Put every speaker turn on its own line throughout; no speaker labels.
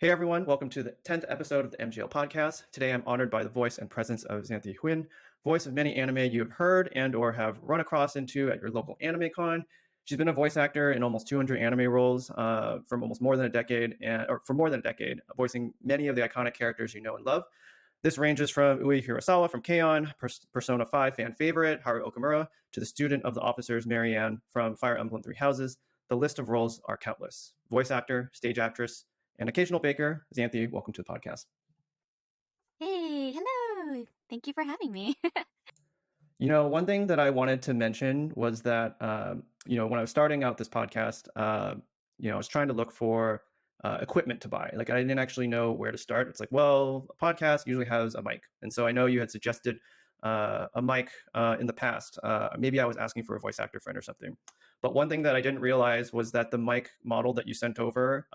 Hey everyone, welcome to the 10th episode of the MGL podcast. Today I'm honored by the voice and presence of Xanthe Huynh, voice of many anime you have heard and or have run across into at your local anime con. She's been a voice actor in almost 200 anime roles from almost more than a decade, voicing many of the iconic characters you know and love. This ranges from Ui Hirasawa from K-On!, Persona 5 fan favorite Haru Okamura, to the student of the officers Marianne from Fire Emblem Three Houses. The list of roles are countless. Voice actor, stage actress, and occasional baker. Xanthe, welcome to the podcast.
Hey, hello. Thank you for having me.
One thing that I wanted to mention was that, when I was starting out this podcast, I was trying to look for equipment to buy. Like, I didn't actually know where to start. It's like, well, a podcast usually has a mic. And so I know you had suggested a mic in the past. Maybe I was asking for a voice actor friend or something. But one thing that I didn't realize was that the mic model that you sent over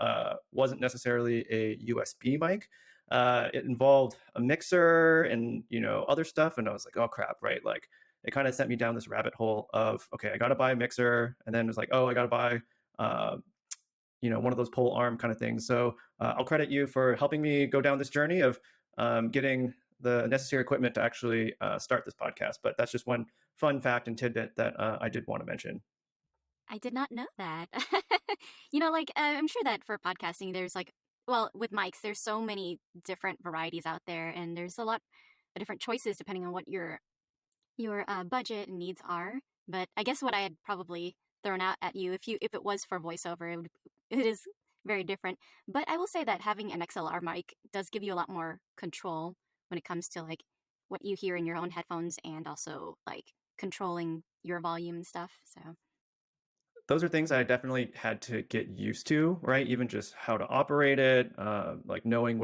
wasn't necessarily a USB mic. It involved a mixer and other stuff, and I was like, oh crap, right? Like, it kind of sent me down this rabbit hole of, okay, I got to buy a mixer, and then it was like, oh, I got to buy one of those pole arm kind of things. So I'll credit you for helping me go down this journey of getting the necessary equipment to actually start this podcast. But that's just one fun fact and tidbit that I did want to mention.
I did not know that. I'm sure that for podcasting, with mics, there's so many different varieties out there, and there's a lot of different choices depending on what your budget and needs are. But I guess what I had probably thrown out at you, if it was for voiceover, it is very different. But I will say that having an XLR mic does give you a lot more control when it comes to like what you hear in your own headphones and also like controlling your volume and stuff. So
Those are things I definitely had to get used to, right? Even just how to operate it, like knowing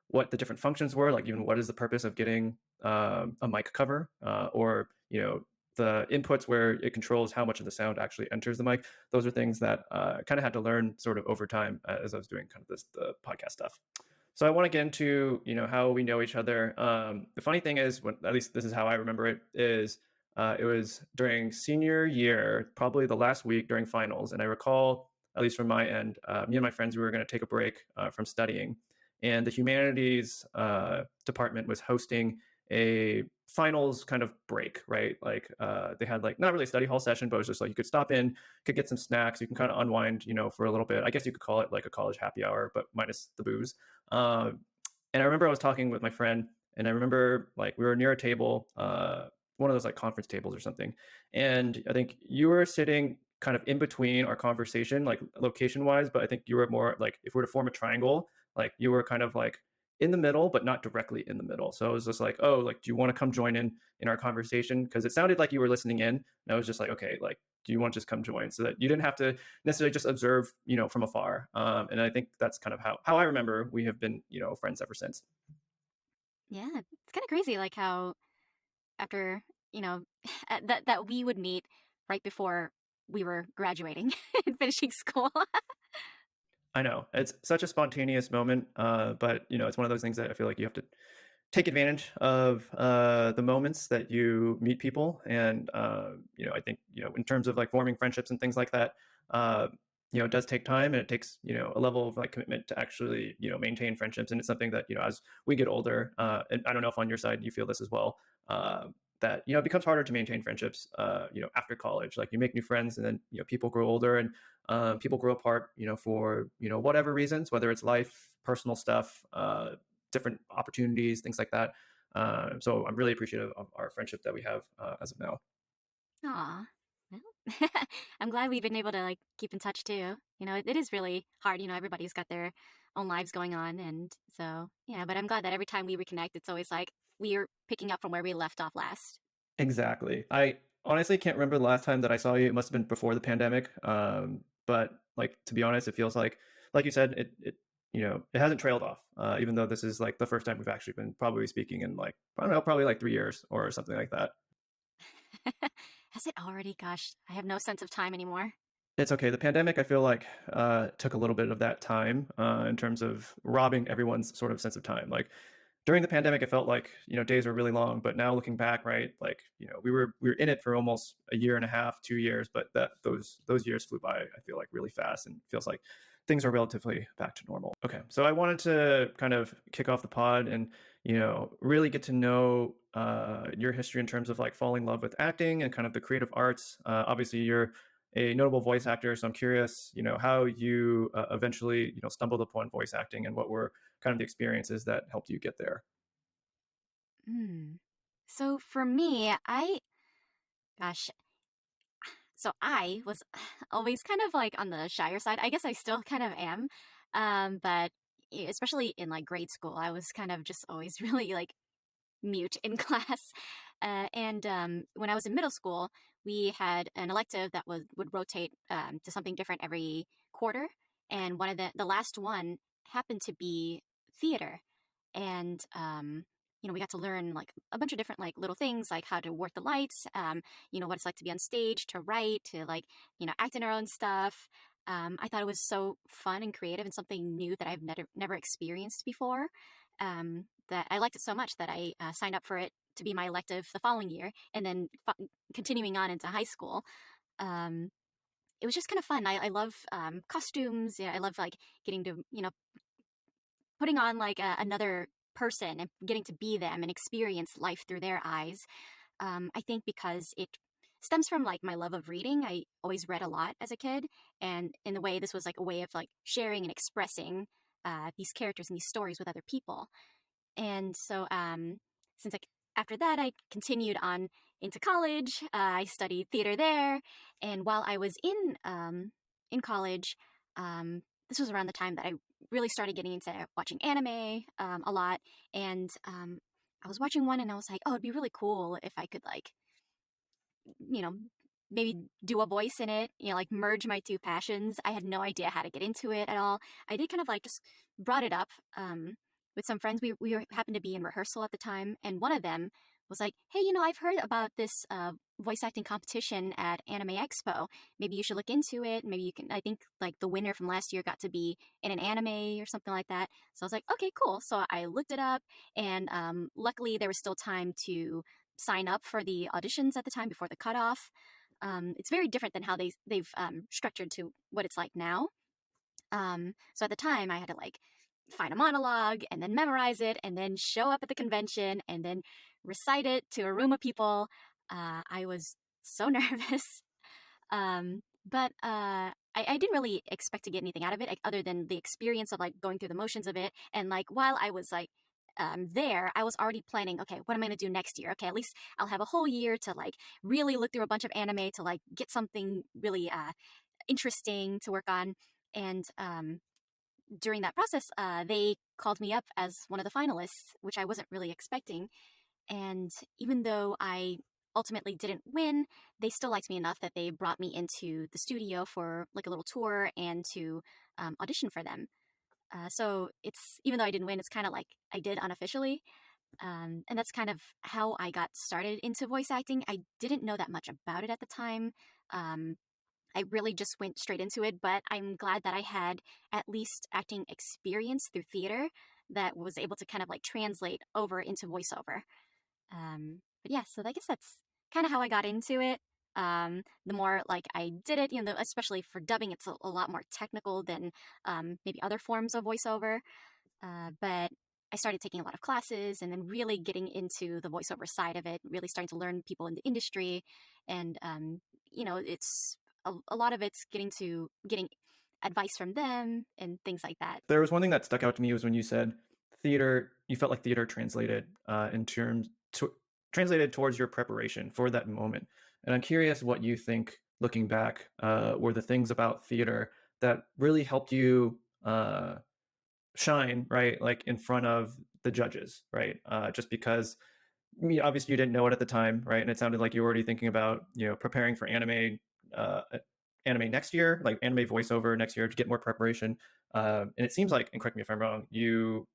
what the different functions were, like even what is the purpose of getting a mic cover, or the inputs where it controls how much of the sound actually enters the mic. Those are things that kind of had to learn sort of over time as I was doing kind of the podcast stuff. So I want to get into how we know each other. The funny thing is, at least this is how I remember it, is it was during senior year, probably the last week during finals. And I recall, at least from my end, me and my friends, we were going to take a break from studying. And the humanities department was hosting a finals kind of break, right? Like they had like not really a study hall session, but it was just like you could stop in, could get some snacks, you can kind of unwind, for a little bit. I guess you could call it like a college happy hour, but minus the booze. And I remember I was talking with my friend, and I remember like we were near a table, one of those like conference tables or something. And I think you were sitting kind of in between our conversation, like location wise, but I think you were more like, if we were to form a triangle, like you were kind of like in the middle, but not directly in the middle. So it was just like, oh, like, do you want to come join in our conversation? Because it sounded like you were listening in. And I was just like, okay, like, do you want to just come join, so that you didn't have to necessarily just observe, from afar. And I think that's kind of how I remember we have been, friends ever since.
yeah, it's kind of crazy, like how after that we would meet right before we were graduating and finishing school.
I know it's such a spontaneous moment, but it's one of those things that I feel like you have to take advantage of the moments that you meet people, and I think in terms of like forming friendships and things like that, it does take time, and it takes a level of like commitment to actually maintain friendships, and it's something that as we get older, and I don't know if on your side you feel this as well. That it becomes harder to maintain friendships after college. Like, you make new friends, and then people grow older, and people grow apart for whatever reasons, whether it's life, personal stuff, different opportunities, things like that. So I'm really appreciative of our friendship that we have as of now.
Aw. Well, I'm glad we've been able to like keep in touch too. It is really hard. Everybody's got their own lives going on, and so yeah. But I'm glad that every time we reconnect, it's always like we're picking up from where we left off last.
Exactly. I honestly can't remember the last time that I saw you. It must have been before the pandemic. But like, to be honest, it feels like you said, it hasn't trailed off. Even though this is like the first time we've actually been probably speaking in like, I don't know, probably like 3 years or something like that.
Has it already? Gosh, I have no sense of time anymore.
It's okay. The pandemic, I feel like, took a little bit of that time in terms of robbing everyone's sort of sense of time. Like, during the pandemic, it felt like days were really long, but now looking back, right, like we were in it for almost a year and a half, 2 years, but that those years flew by. I feel like really fast, and feels like things are relatively back to normal. Okay, so I wanted to kind of kick off the pod and really get to know your history in terms of like falling in love with acting and kind of the creative arts. Obviously, you're a notable voice actor, so I'm curious, how you eventually stumbled upon voice acting and what were kind of the experiences that helped you get there.
Mm. So for me, gosh, so I was always kind of like on the shyer side. I guess I still kind of am. But especially in like grade school, I was kind of just always really like mute in class. And when I was in middle school, we had an elective that would rotate to something different every quarter. And one of the last one happened to be theater. And we got to learn like a bunch of different like little things, like how to work the lights, what it's like to be on stage, to write, to like act in our own stuff. I thought it was so fun and creative and something new that I've never experienced before. That I liked it so much that I signed up for it to be my elective the following year, and then continuing on into high school. Um, it was just kind of fun. I love costumes. Yeah, I love like getting to putting on like another person and getting to be them and experience life through their eyes. I think because it stems from like my love of reading. I always read a lot as a kid, and in the way this was like a way of like sharing and expressing these characters and these stories with other people. And so, since like after that, I continued on into college. I studied theater there, and while I was in college, this was around the time that I really started getting into watching anime a lot. And I was watching one, and I was like, oh, it'd be really cool if I could like you know, maybe do a voice in it, like merge my two passions. I had no idea how to get into it at all. I did kind of like just brought it up with some friends. We happened to be in rehearsal at the time, and one of them was like, "Hey, I've heard about this voice acting competition at Anime Expo. Maybe you should look into it. Maybe you can." I think like the winner from last year got to be in an anime or something like that. So I was like, "Okay, cool." So I looked it up, and luckily there was still time to sign up for the auditions at the time before the cutoff. It's very different than how they've structured to what it's like now. So at the time, I had to like find a monologue and then memorize it and then show up at the convention and then recite it to a room of people. I was so nervous. But I didn't really expect to get anything out of it, like, other than the experience of like going through the motions of it. And like while I was like there, I was already planning, okay, what am I going to do next year? Okay, at least I'll have a whole year to like really look through a bunch of anime to like get something really interesting to work on. And during that process, they called me up as one of the finalists, which I wasn't really expecting. And even though I ultimately didn't win, they still liked me enough that they brought me into the studio for like a little tour and to audition for them. So it's even though I didn't win, it's kind of like I did unofficially. And that's kind of how I got started into voice acting. I didn't know that much about it at the time. Um, I really just went straight into it, but I'm glad that I had at least acting experience through theater that was able to kind of like translate over into voiceover. But yeah, so I guess that's kind of how I got into it. The more like I did it, especially for dubbing, it's a lot more technical than maybe other forms of voiceover. But I started taking a lot of classes and then really getting into the voiceover side of it, really starting to learn people in the industry. And, it's a lot of it's getting advice from them and things like that.
There was one thing that stuck out to me was when you said theater. You felt like theater translated in terms to translated towards your preparation for that moment. And I'm curious what you think, looking back, were the things about theater that really helped you shine, right? Like in front of the judges, right? Just because obviously you didn't know it at the time, right? And it sounded like you were already thinking about, preparing for uh, anime next year, like anime voiceover next year to get more preparation. And it seems like, and correct me if I'm wrong, you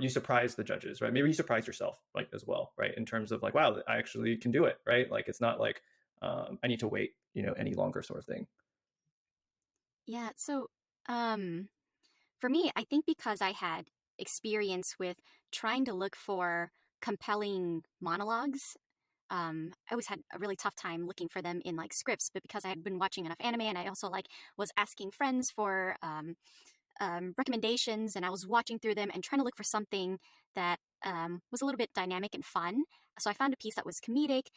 surprised the judges, right? Maybe you surprised yourself, like as well, right? In terms of like, wow, I actually can do it, right? Like it's not like I need to wait, any longer, sort of thing.
Yeah. So, um, for me, I think because I had experience with trying to look for compelling monologues, I always had a really tough time looking for them in like scripts, but because I had been watching enough anime and I also like was asking friends for recommendations, and I was watching through them and trying to look for something that was a little bit dynamic and fun. So I found a piece that was comedic.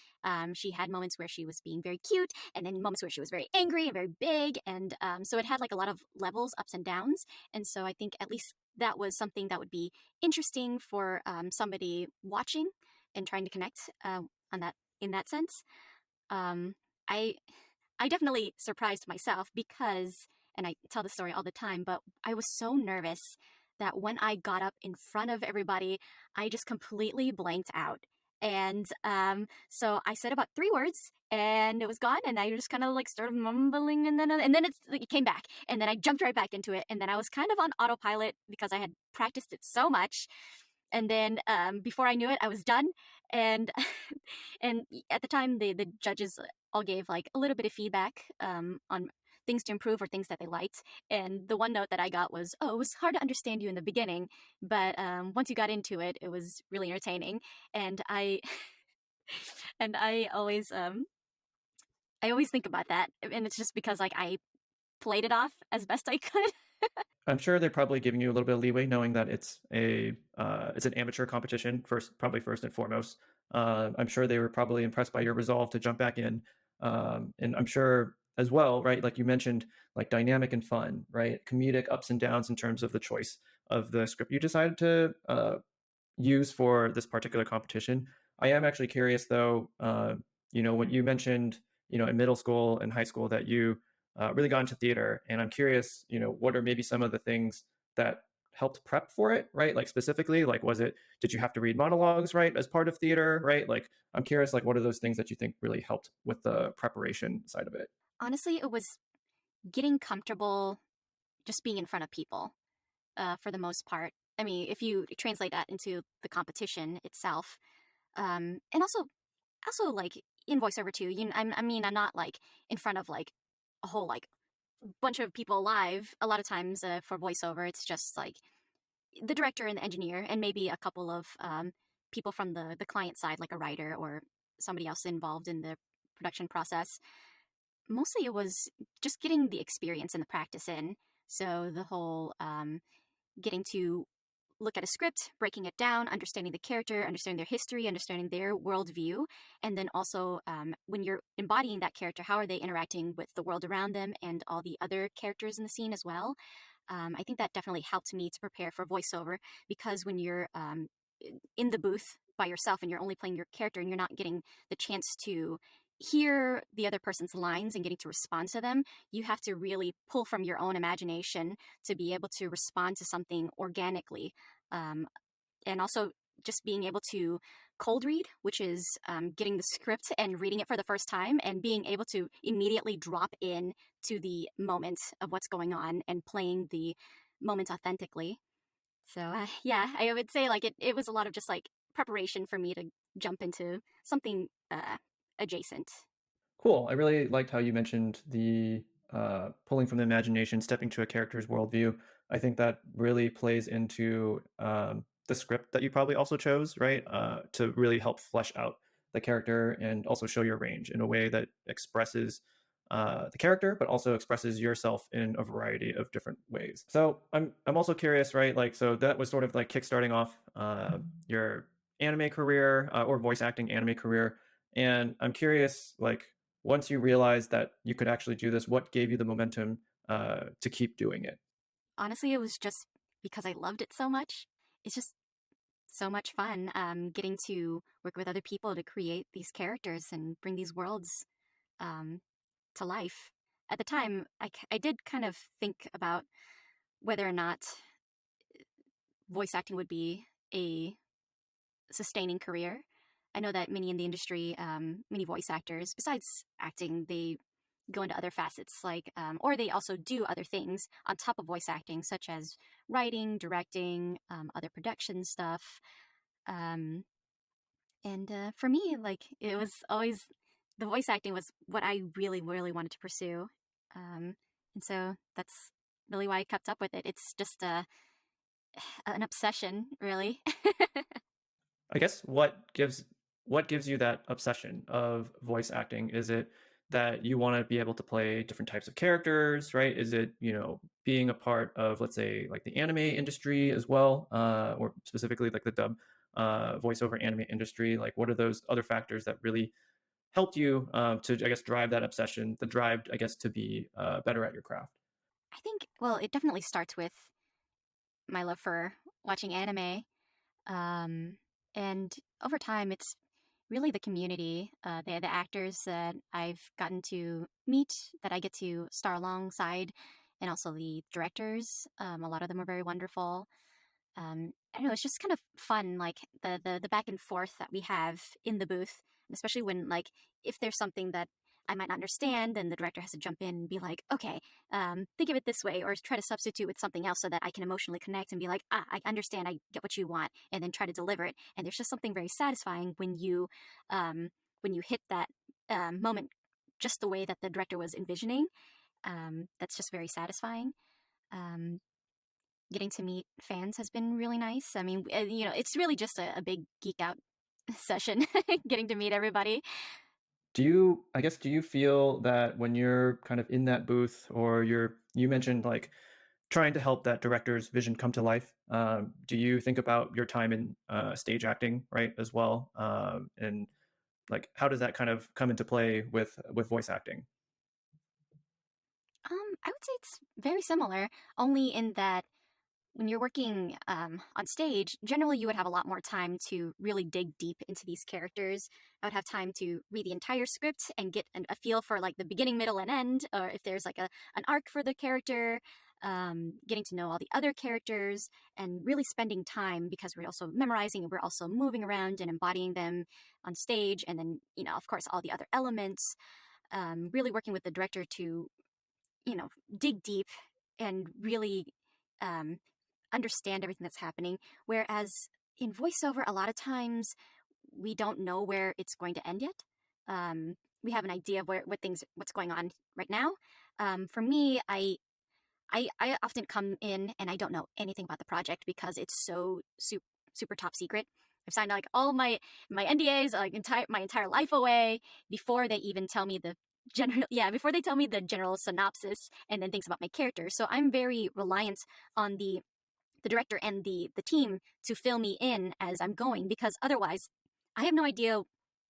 She had moments where she was being very cute, and then moments where she was very angry and very big, and so it had like a lot of levels, ups and downs. And so I think at least that was something that would be interesting for somebody watching and trying to connect on that in that sense. Um, I I definitely surprised myself because, and I tell the story all the time, but I was so nervous that when I got up in front of everybody, I just completely blanked out. And so I said about 3 words, and it was gone. And I just kind of like started mumbling, and then it came back, and then I jumped right back into it. And then I was kind of on autopilot because I had practiced it so much. And then before I knew it, I was done. And and at the time, the judges all gave like a little bit of feedback on things to improve or things that they liked. And the one note that I got was, "Oh, it was hard to understand you in the beginning, but once you got into it, it was really entertaining." And I and I always think about that, and it's just because like I played it off as best I could.
I'm sure they're probably giving you a little bit of leeway, knowing that it's an amateur competition first, probably first and foremost. I'm sure they were probably impressed by your resolve to jump back in, and I'm sure as well, right? Like you mentioned, like dynamic and fun, right? Comedic ups and downs in terms of the choice of the script you decided to use for this particular competition. I am actually curious though, when you mentioned, in middle school and high school that you really got into theater, and I'm curious, what are maybe some of the things that helped prep for it, right? Like specifically, like did you have to read monologues, right, as part of theater, right? Like I'm curious, like what are those things that you think really helped with the preparation side of it?
Honestly, it was getting comfortable just being in front of people for the most part. I mean, if you translate that into the competition itself, and also like in voiceover too. I mean, I'm not like in front of like a whole like bunch of people live. A lot of times for voiceover, it's just like the director and the engineer, and maybe a couple of people from the client side, like a writer or somebody else involved in the production process. Mostly, it was just getting the experience and the practice in. So the whole getting to look at a script, breaking it down, understanding the character, understanding their history, understanding their worldview, and then also when you're embodying that character, how are they interacting with the world around them and all the other characters in the scene as well. I think that definitely helped me to prepare for voiceover because when you're in the booth by yourself and you're only playing your character and you're not getting the chance to hear the other person's lines and getting to respond to them, you have to really pull from your own imagination to be able to respond to something organically. Um, and also just being able to cold read, which is getting the script and reading it for the first time and being able to immediately drop in to the moment of what's going on and playing the moment authentically. So yeah, I would say like it was a lot of just like preparation for me to jump into something adjacent.
Cool. I really liked how you mentioned the pulling from the imagination, stepping to a character's worldview. I think that really plays into the script that you probably also chose, right? To really help flesh out the character and also show your range in a way that expresses the character, but also expresses yourself in a variety of different ways. So I'm also curious, right? Like, so that was sort of like kickstarting off your anime career or voice acting anime career. And I'm curious, like, once you realized that you could actually do this, what gave you the momentum to keep doing it?
Honestly, it was just because I loved it so much. It's just so much fun getting to work with other people to create these characters and bring these worlds um, to life. At the time, I did kind of think about whether or not voice acting would be a sustaining career. I know that many in the industry, many voice actors, besides acting, they go into other facets, like, or they also do other things on top of voice acting, such as writing, directing, other production stuff. Um, and for me, like, it was always the voice acting was what I really, really wanted to pursue. And so that's really why I kept up with it. It's just an obsession, really.
I guess what gives what gives you that obsession of voice acting? Is it that you want to be able to play different types of characters, right? Is it, being a part of, let's say, like the anime industry as well, or specifically like the dub voiceover anime industry? Like, what are those other factors that really helped you to, I guess, drive that obsession, the drive, I guess, to be better at your craft?
I think, well, it definitely starts with my love for watching anime. Um, and over time, it's really the community, the actors that I've gotten to meet, that I get to star alongside, and also the directors. A lot of them are very wonderful. I don't know, it's just kind of fun, like the back and forth that we have in the booth, and especially when like if there's something that I might not understand, then the director has to jump in and be like, okay, think of it this way, or try to substitute with something else so that I can emotionally connect and be like, ah, I understand, I get what you want, and then try to deliver it. And there's just something very satisfying when you hit that moment just the way that the director was envisioning. That's just very satisfying. Um, Getting to meet fans has been really nice. I mean, it's really just a big geek out session, getting to meet everybody.
Do you feel that when you're kind of in that booth, or you mentioned like trying to help that director's vision come to life, do you think about your time in stage acting, right, as well? And like, how does that kind of come into play with voice acting?
I would say it's very similar, only in that when you're working on stage, generally you would have a lot more time to really dig deep into these characters. I would have time to read the entire script and get a feel for like the beginning, middle, and end, or if there's like an arc for the character. Getting to know all the other characters and really spending time because we're also memorizing and we're also moving around and embodying them on stage. And then, of course, all the other elements. Really working with the director to, dig deep and really um, understand everything that's happening. Whereas in voiceover, a lot of times we don't know where it's going to end yet. We have an idea of what's going on right now. For me, I often come in and I don't know anything about the project because it's so super top secret. I've signed like all my NDAs, like my entire life away before they even tell me the general before they tell me the general synopsis and then things about my character. So I'm very reliant on the director and the team to fill me in as I'm going, because otherwise I have no idea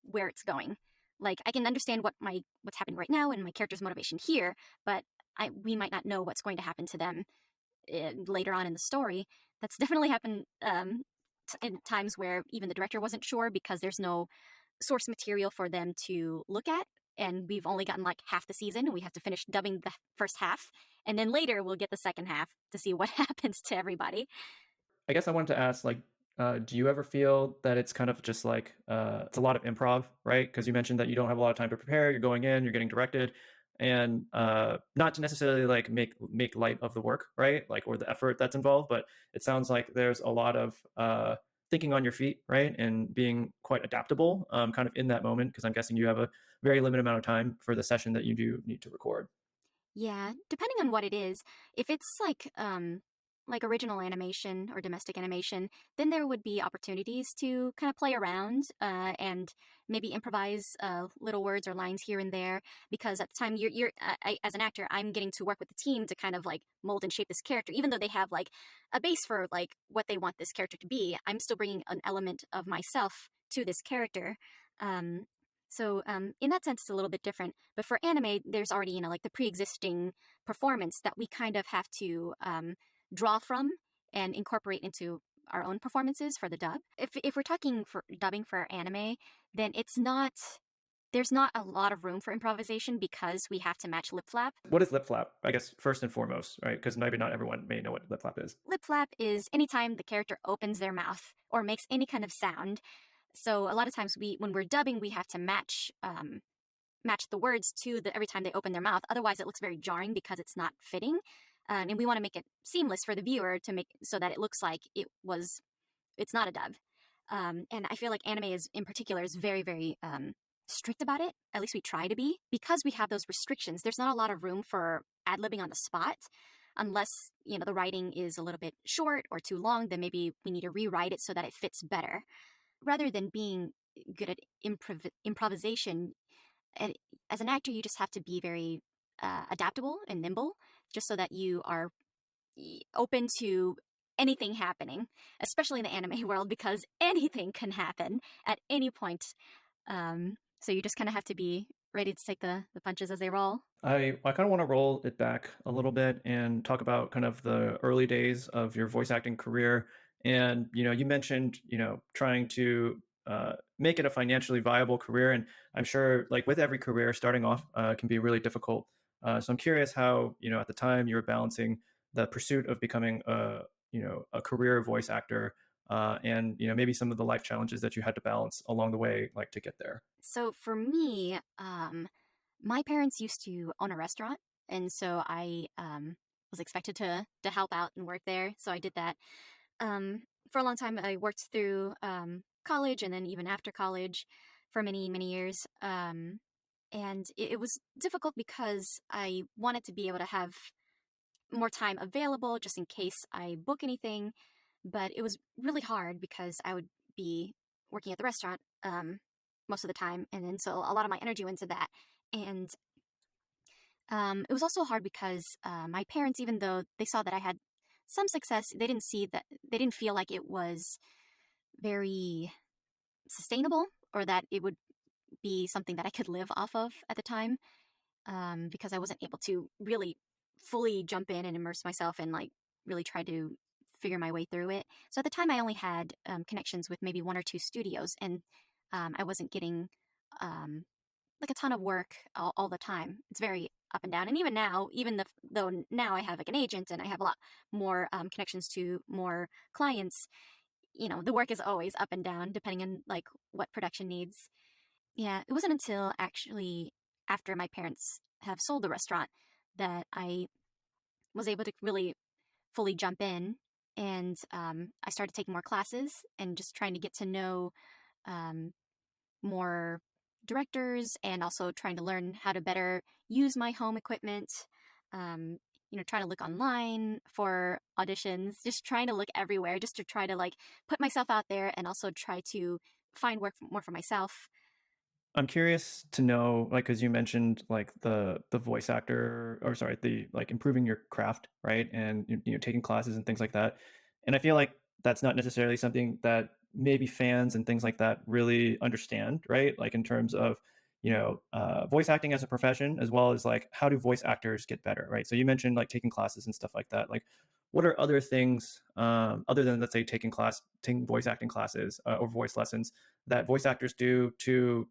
where it's going. Like I can understand what's happening right now and my character's motivation here, but we might not know what's going to happen to them later on in the story. That's definitely happened in times where even the director wasn't sure because there's no source material for them to look at. And we've only gotten like half the season, and we have to finish dubbing the first half. And then later we'll get the second half to see what happens to everybody.
I guess I wanted to ask, like, do you ever feel that it's kind of just like it's a lot of improv, right? Because you mentioned that you don't have a lot of time to prepare. You're going in, you're getting directed, and not to necessarily like make light of the work, right? Like, or the effort that's involved, but it sounds like there's a lot of thinking on your feet, right, and being quite adaptable, kind of in that moment. Because I'm guessing you have a very limited amount of time for the session that you do need to record.
Yeah, depending on what it is. If it's like original animation or domestic animation, then there would be opportunities to kind of play around and maybe improvise little words or lines here and there. Because at the time, as an actor, I'm getting to work with the team to kind of like mold and shape this character. Even though they have like a base for like what they want this character to be, I'm still bringing an element of myself to this character. Um, so in that sense, it's a little bit different. But for anime, there's already, like the pre-existing performance that we kind of have to draw from and incorporate into our own performances for the dub. If we're talking for dubbing for anime, then there's not a lot of room for improvisation because we have to match lip flap.
What is lip flap? I guess first and foremost, right? Because maybe not everyone may know what lip flap is.
Lip flap is anytime the character opens their mouth or makes any kind of sound. So a lot of times when we're dubbing, we have to match the words to every time they open their mouth. Otherwise, it looks very jarring because it's not fitting. And we want to make it seamless for the viewer to make so that it looks like it's not a dub. And I feel like anime is in particular is very, very strict about it. At least we try to be, because we have those restrictions. There's not a lot of room for ad-libbing on the spot, unless the writing is a little bit short or too long. Then maybe we need to rewrite it so that it fits better, rather than being good at improvisation. And as an actor, you just have to be very adaptable and nimble, just so that you are open to anything happening, especially in the anime world, because anything can happen at any point. So you just kind of have to be ready to take the punches as they roll.
I kind of want to roll it back a little bit and talk about kind of the early days of your voice acting career. And you mentioned trying to make it a financially viable career, and I'm sure like with every career, starting off can be really difficult. So I'm curious how at the time you were balancing the pursuit of becoming a career voice actor, and maybe some of the life challenges that you had to balance along the way, like to get there.
So for me, my parents used to own a restaurant, and so I was expected to help out and work there. So I did that for a long time. I worked through college, and then even after college for many years. And it was difficult because I wanted to be able to have more time available just in case I book anything. But it was really hard because I would be working at the restaurant most of the time. And then so a lot of my energy went to that. And it was also hard because my parents, even though they saw that I had some success, they didn't feel like it was very sustainable, or that it would be something that I could live off of at the time, because I wasn't able to really fully jump in and immerse myself and like really try to figure my way through it. So at the time, I only had connections with maybe one or two studios, and I wasn't getting um, like a ton of work all the time. It's very up and down. And even now, though now I have like an agent and I have a lot more connections to more clients, the work is always up and down depending on like what production needs. Yeah, it wasn't until actually after my parents have sold the restaurant that I was able to really fully jump in. And I started taking more classes and just trying to get to know um, more directors, and also trying to learn how to better use my home equipment. Um, trying to look online for auditions, just trying to look everywhere, just to try to like put myself out there, and also try to find work more for myself.
I'm curious to know, like, because you mentioned like the voice actor, or sorry, the like improving your craft, right? And taking classes and things like that. And I feel like that's not necessarily something that maybe fans and things like that really understand, right? Like in terms of voice acting as a profession, as well as like how do voice actors get better, right? So you mentioned like taking classes and stuff like that. Like, what are other things other than let's say taking voice acting classes or voice lessons that voice actors do to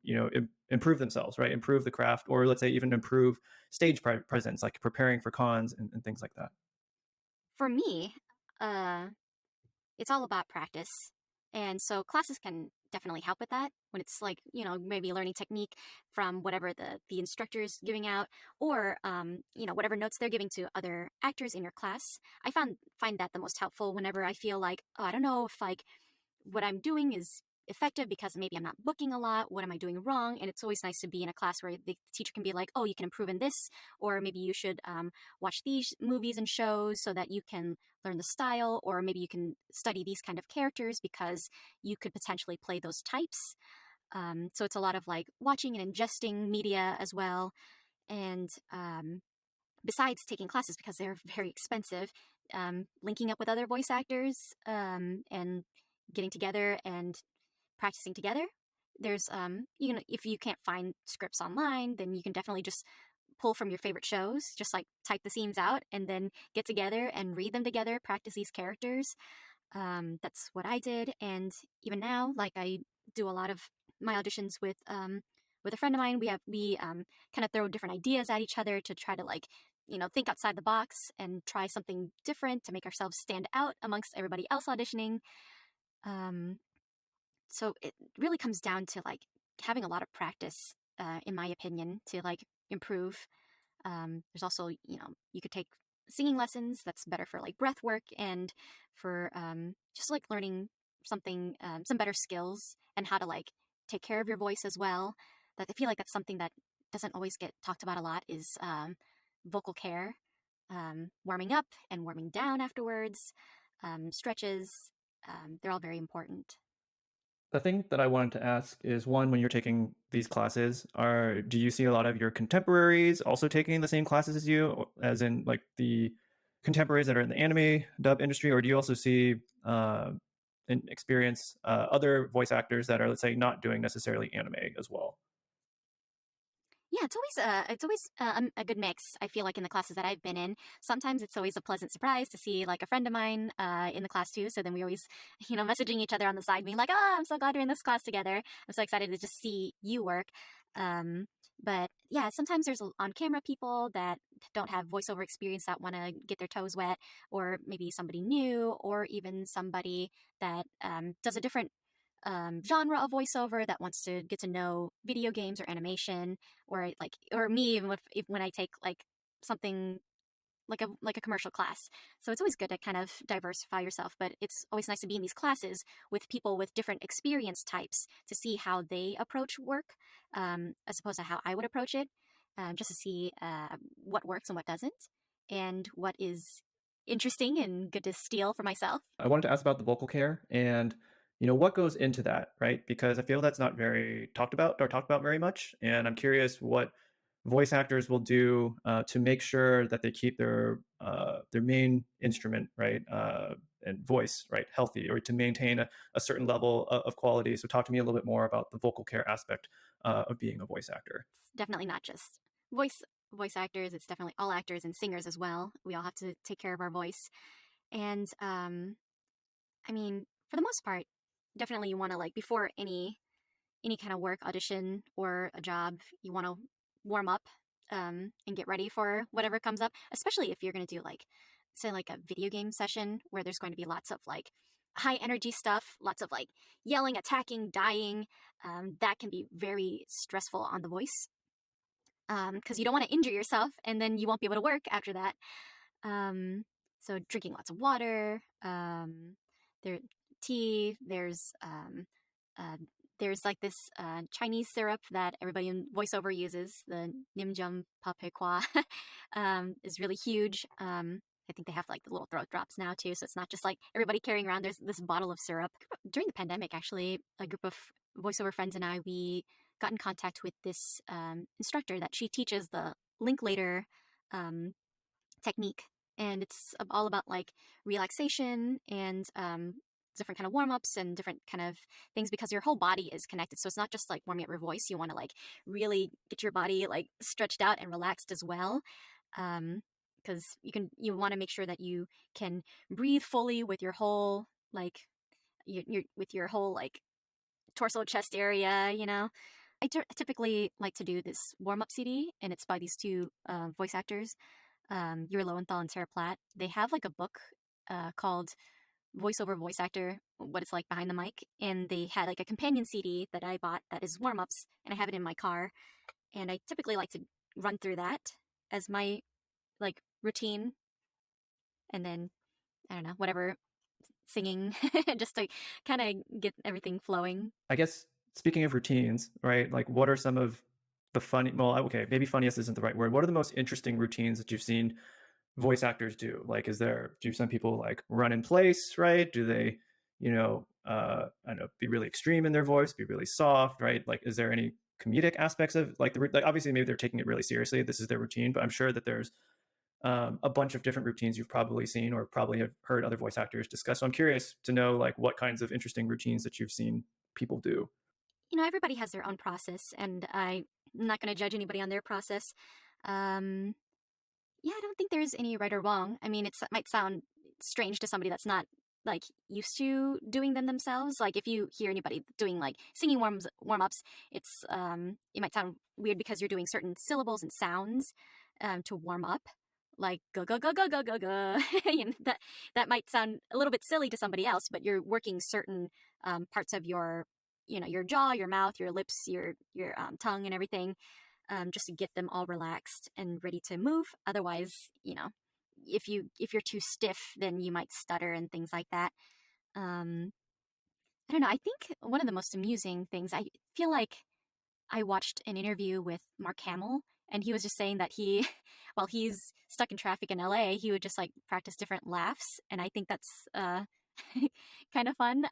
improve themselves, right? Improve the craft, or let's say even improve stage presence, like preparing for cons and things like that.
For me, uh, it's all about practice. And so classes can definitely help with that, when it's like, maybe learning technique from whatever the instructor is giving out, or, whatever notes they're giving to other actors in your class. Find that the most helpful whenever I feel like, oh, I don't know if like what I'm doing is effective because maybe I'm not booking a lot. What am I doing wrong? And it's always nice to be in a class where the teacher can be like, oh, you can improve in this, or maybe you should watch these movies and shows so that you can learn the style, or maybe you can study these kind of characters because you could potentially play those types. So it's a lot of like watching and ingesting media as well. And besides taking classes, because they're very expensive, linking up with other voice actors, and getting together and practicing together. There's if you can't find scripts online, then you can definitely just pull from your favorite shows, just like type the scenes out and then get together and read them together, practice these characters. That's what I did. And even now, like, I do a lot of my auditions with a friend of mine. We kind of throw different ideas at each other to try to like think outside the box and try something different to make ourselves stand out amongst everybody else auditioning. Um, so it really comes down to like having a lot of practice, in my opinion, to like improve. There's also, you could take singing lessons. That's better for like breath work, and for just like learning some better skills, and how to like take care of your voice as well. That I feel like that's something that doesn't always get talked about a lot, is vocal care, warming up and warming down afterwards, stretches. They're all very important.
The thing that I wanted to ask is one, when you're taking these classes, do you see a lot of your contemporaries also taking the same classes as you, as in like the contemporaries that are in the anime dub industry, or do you also see and experience other voice actors that are, let's say, not doing necessarily anime as well?
Yeah, it's always a good mix. I feel like in the classes that I've been in, sometimes it's always a pleasant surprise to see like a friend of mine in the class too. So then we always, messaging each other on the side, being like, "Oh, I'm so glad we're in this class together. I'm so excited to just see you work." Um, but yeah, sometimes there's on-camera people that don't have voiceover experience that want to get their toes wet, or maybe somebody new, or even somebody that does a different genre of voiceover that wants to get to know video games or animation, or me even if when I take like something like a commercial class. So it's always good to kind of diversify yourself, but it's always nice to be in these classes with people with different experience types to see how they approach work, as opposed to how I would approach it, just to see what works and what doesn't, and what is interesting and good to steal for myself.
I wanted to ask about the vocal care and what goes into that, right? Because I feel that's not very talked about or talked about very much, and I'm curious what voice actors will do to make sure that they keep their main instrument right and voice right healthy, or to maintain a certain level of quality. So talk to me a little bit more about the vocal care aspect of being a voice actor.
It's definitely not just voice voice actors. It's definitely all actors and singers as well. We all have to take care of our voice. And I mean, for the most part, definitely you want to like before any kind of work audition or a job, you want to warm up and get ready for whatever comes up. Especially if you're going to do like say like a video game session where there's going to be lots of like high energy stuff, lots of like yelling, attacking, dying. That can be very stressful on the voice because you don't want to injure yourself and then you won't be able to work after that. Um, so drinking lots of water, there tea. Uh, there's like this Chinese syrup that everybody in voiceover uses. The Nimjum Papekwa is really huge. I think they have like the little throat drops now too, so it's not just like everybody carrying around. There's this bottle of syrup. During the pandemic, actually, a group of voiceover friends and I we got in contact with this instructor that she teaches the Linklater um, technique, and it's all about like relaxation and different kind of warm-ups and different kind of things because your whole body is connected. So it's not just like warming up your voice. You want to like really get your body like stretched out and relaxed as well, because you want to make sure that you can breathe fully with your whole like with your whole like torso chest area, typically like to do this warm-up CD, and it's by these two voice actors, Yuri Lowenthal and Sarah Platt. They have like a book called Voiceover Voice Actor, What It's Like Behind the Mic. And they had like a companion CD that I bought that is warm ups, and I have it in my car. And I typically like to run through that as my like routine. And then, I don't know, whatever, singing, just to kind of get everything flowing.
I guess speaking of routines, right? Like, what are some of the funny? Well, okay, maybe funniest isn't the right word. What are the most interesting routines that you've seen voice actors do? Like, do some people like run in place, right? Do they, I don't know, be really extreme in their voice, be really soft, right? Like, is there any comedic aspects of like obviously maybe they're taking it really seriously. This is their routine, but I'm sure that there's a bunch of different routines you've probably seen or probably have heard other voice actors discuss. So I'm curious to know like what kinds of interesting routines that you've seen people do.
Everybody has their own process, and I'm not going to judge anybody on their process. Um, yeah, I don't think there's any right or wrong. I mean, it might sound strange to somebody that's not like used to doing them themselves. Like if you hear anybody doing like singing warm ups, it might sound weird because you're doing certain syllables and sounds to warm up, like go go go go go go go. That might sound a little bit silly to somebody else, but you're working certain parts of your jaw, your mouth, your lips, your tongue, and everything, just to get them all relaxed and ready to move. Otherwise, if you're too stiff, then you might stutter and things like that. Um, I don't know. I think one of the most amusing things, I feel like I watched an interview with Mark Hamill, and he was just saying that he, while he's stuck in traffic in LA, he would just like practice different laughs, and I think that's kind of fun.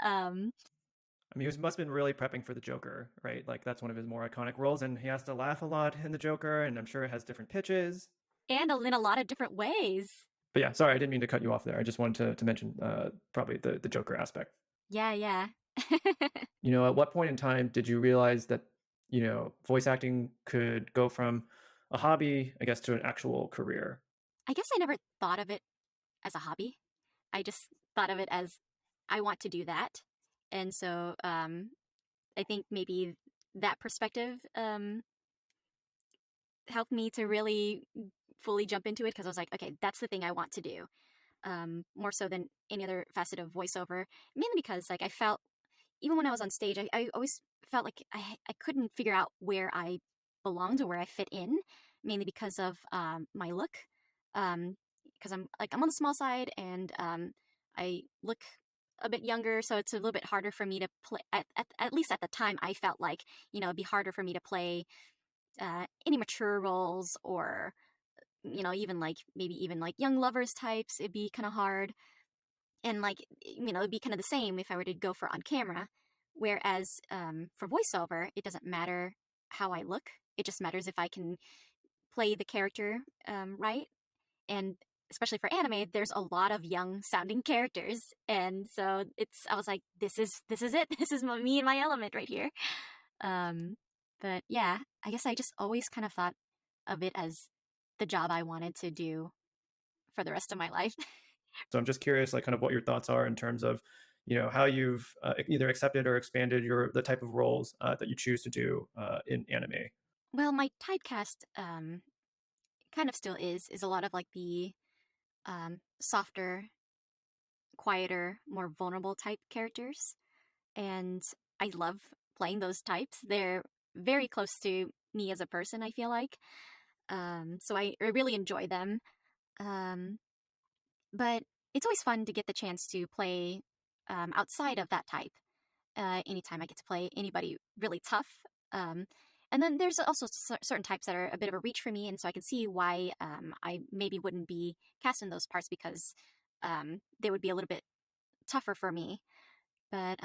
I mean, he must have been really prepping for the Joker, right? Like that's one of his more iconic roles, and he has to laugh a lot in the Joker, and I'm sure it has different pitches.
And in a lot of different ways.
But yeah, sorry, I didn't mean to cut you off there. I just wanted to mention probably the Joker aspect.
Yeah, yeah.
At what point in time did you realize that, voice acting could go from a hobby, I guess, to an actual career?
I guess I never thought of it as a hobby. I just thought of it as I want to do that. And so I think maybe that perspective helped me to really fully jump into it because I was like, okay, that's the thing I want to do. More so than any other facet of voiceover, mainly because like I felt even when I was on stage, I always felt like I couldn't figure out where I belonged or where I fit in, mainly because of my look. Because I'm on the small side and I look a bit younger, so it's a little bit harder for me to play. At least at the time, I felt like it'd be harder for me to play any mature roles or even like maybe even like young lovers types. It'd be kind of hard and like it'd be kind of the same if I were to go for on camera, whereas for voiceover it doesn't matter how I look, it just matters if I can play the character right. And especially for anime there's a lot of young sounding characters, and so I was like, this is it. This is me and my element right here. um but yeah, I guess I just always kind of thought of it as the job I wanted to do for the rest of my life.
So I'm just curious, like, kind of what your thoughts are in terms of, how you've either accepted or expanded the type of roles that you choose to do in anime.
Well, my typecast kind of still is a lot of like the softer, quieter, more vulnerable type characters, and I love playing those types. They're very close to me as a person, I feel like. So I really enjoy them. Um, but it's always fun to get the chance to play outside of that type. Anytime I get to play anybody really tough. Um, and then there's also certain types that are a bit of a reach for me, and so I can see why I maybe wouldn't be cast in those parts because they would be a little bit tougher for me. But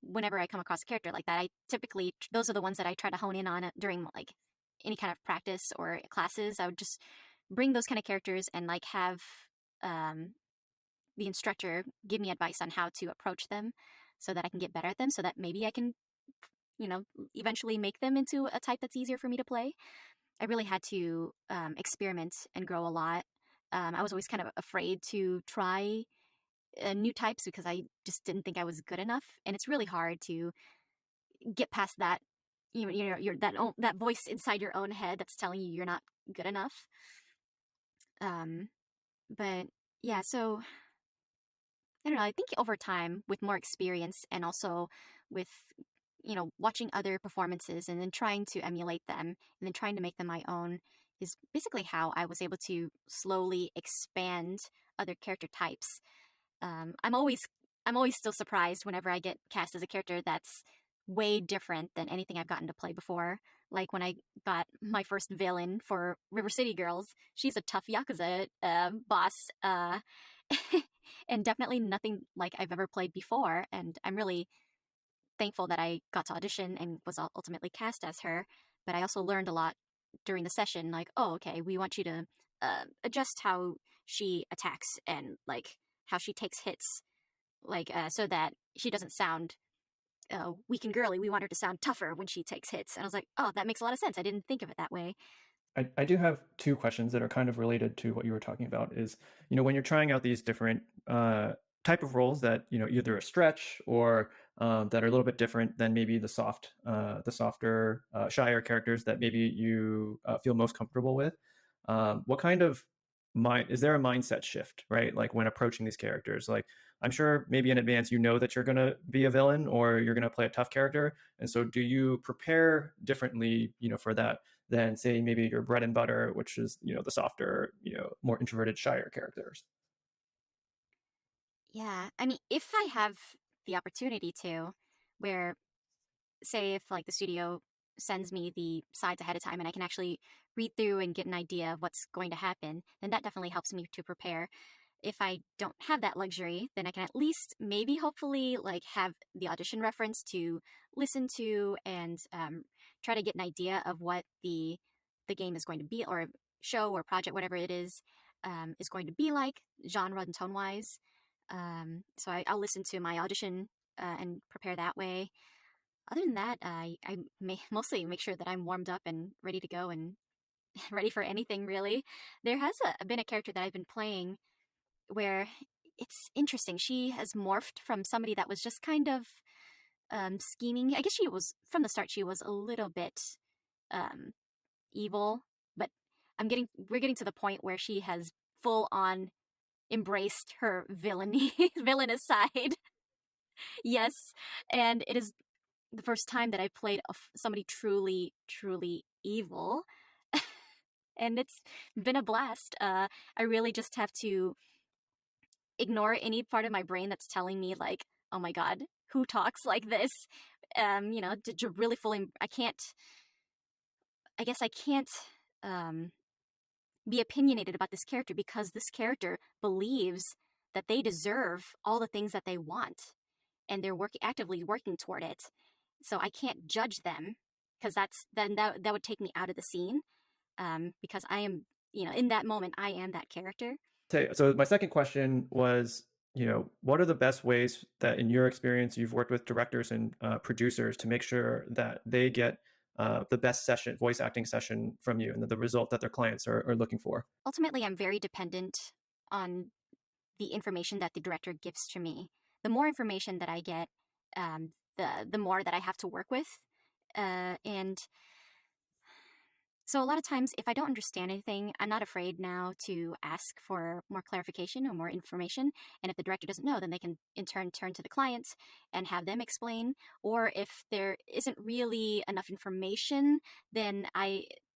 whenever I come across a character like that, I typically those are the ones that I try to hone in on during like any kind of practice or classes. I would just bring those kind of characters and like have um, the instructor give me advice on how to approach them so that I can get better at them, so that maybe I can, you know, eventually make them into a type that's easier for me to play. I really had to experiment and grow a lot. I was always kind of afraid to try new types because I just didn't think I was good enough, and it's really hard to get past that. You're that voice inside your own head that's telling you you're not good enough. Um, but yeah, so I don't know. I think over time, with more experience and also with, watching other performances and then trying to emulate them and then trying to make them my own is basically how I was able to slowly expand other character types. Um, I'm always, I'm always still surprised whenever I get cast as a character that's way different than anything I've gotten to play before. Like when I got my first villain for River City Girls, she's a tough yakuza boss. And definitely nothing like I've ever played before. And I'm really thankful that I got to audition and was ultimately cast as her. But I also learned a lot during the session, like, oh, okay, we want you to adjust how she attacks and like how she takes hits, like so that she doesn't sound weak and girly. We want her to sound tougher when she takes hits. And I was like, oh, that makes a lot of sense. I didn't think of it that way.
I do have two questions that are kind of related to what you were talking about. Is when you're trying out these different type of roles that either a stretch or that are a little bit different than maybe the softer, shyer characters that maybe you feel most comfortable with. What kind of mind is there a mindset shift, right? Like when approaching these characters, like I'm sure maybe in advance you know that you're going to be a villain or you're going to play a tough character, and so do you prepare differently, for that than say maybe your bread and butter, which is the softer, more introverted, shyer characters.
Yeah. I mean, if I have the opportunity to, where say if like the studio sends me the sides ahead of time and I can actually read through and get an idea of what's going to happen, then that definitely helps me to prepare. if I don't have that luxury, then I can at least maybe hopefully like have the audition reference to listen to and try to get an idea of what the game is going to be, or show or project, whatever it is going to be like, genre and tone wise. So I'll listen to my audition and prepare that way. Other than that, I may mostly make sure that I'm warmed up and ready to go and ready for anything really. There has been a character that I've been playing where it's interesting. She has morphed from somebody that was just kind of scheming. I guess she was from the start. She was a little bit um, evil, but we're getting to the point where she has full on embraced her villainy, villainous side. Yes, and it is the first time that I played somebody truly, truly evil, and it's been a blast. I really just have to ignore any part of my brain that's telling me like, oh my god, who talks like this? To really fully, I guess I can't um, be opinionated about this character because this character believes that they deserve all the things that they want, and they're actively working toward it. So I can't judge them because that would take me out of the scene, because I am, in that moment, I am that character.
So my second question was, what are the best ways that in your experience you've worked with directors and producers to make sure that they get the best voice acting session from you and the result that their clients are looking for?
Ultimately, I'm very dependent on the information that the director gives to me. The more information that I get, the more that I have to work with, and so a lot of times, if I don't understand anything, I'm not afraid now to ask for more clarification or more information. And if the director doesn't know, then they can in turn turn to the client and have them explain. Or if there isn't really enough information, then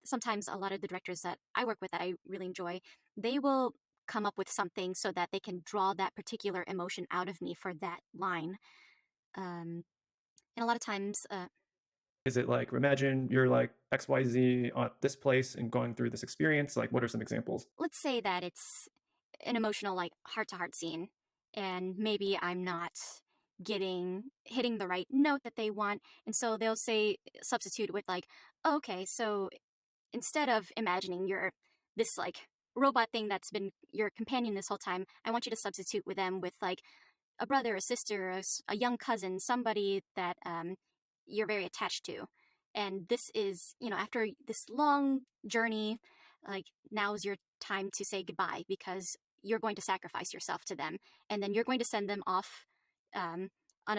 sometimes a lot of the directors that I work with that I really enjoy, they will come up with something so that they can draw that particular emotion out of me for that line. And a lot of times,
Is it like, imagine you're like XYZ at this place and going through this experience? Like, what are some examples?
let's say that it's an emotional, like, heart to heart scene, and maybe I'm not hitting the right note that they want, and so they'll say substitute with like, oh, okay, so instead of imagining you're this like robot thing that's been your companion this whole time, I want you to substitute with them with like a brother, a sister, a young cousin, somebody that you're very attached to. And this is, after this long journey, like now's your time to say goodbye because you're going to sacrifice yourself to them. And then you're going to send them off um, on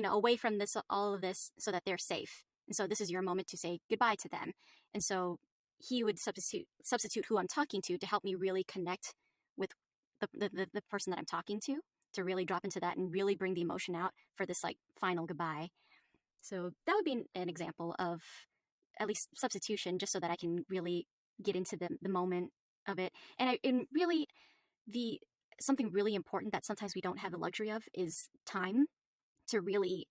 away from all of this so that they're safe. And so this is your moment to say goodbye to them. And so he would substitute who I'm talking to help me really connect with the person that I'm talking to really drop into that and really bring the emotion out for this like final goodbye. So that would be an example of at least substitution, just so that I can really get into the moment of it. And really, the something really important that sometimes we don't have the luxury of is time to really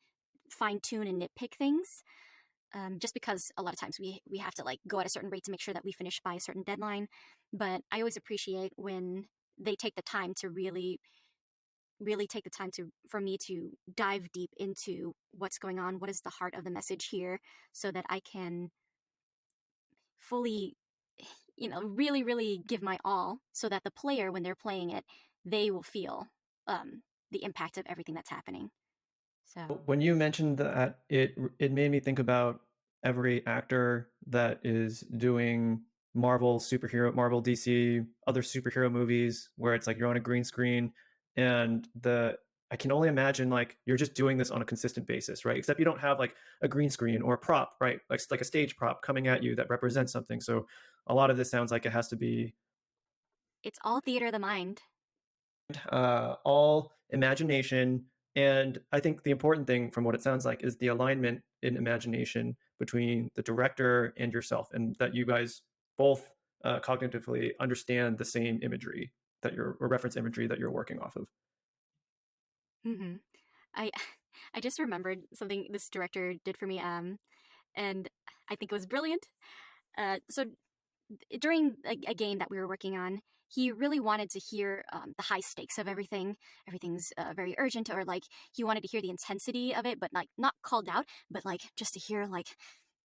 fine tune and nitpick things. Just because a lot of times we have to like go at a certain rate to make sure that we finish by a certain deadline. But I always appreciate when they take the time to really take the time for me to dive deep into what's going on, what is the heart of the message here, so that I can fully, really, really give my all, so that the player, when they're playing it, they will feel the impact of everything that's happening. So,
When you mentioned that, it made me think about every actor that is doing Marvel, DC, other superhero movies where it's like you're on a green screen and I can only imagine like you're just doing this on a consistent basis, right? Except you don't have like a green screen or a prop, right? Like a stage prop coming at you that represents something. So a lot of this sounds like it has to be
it's all theater of the mind.
all imagination. And I think the important thing from what it sounds like is the alignment in imagination between the director and yourself, and that you guys both cognitively understand the same imagery or reference imagery that you're working off of.
Hmm. I I just remembered something this director did for me, and I think it was brilliant. So during a game that we were working on, he really wanted to hear the high stakes of everything. Everything's very urgent, or like he wanted to hear the intensity of it, but like not called out, but like just to hear like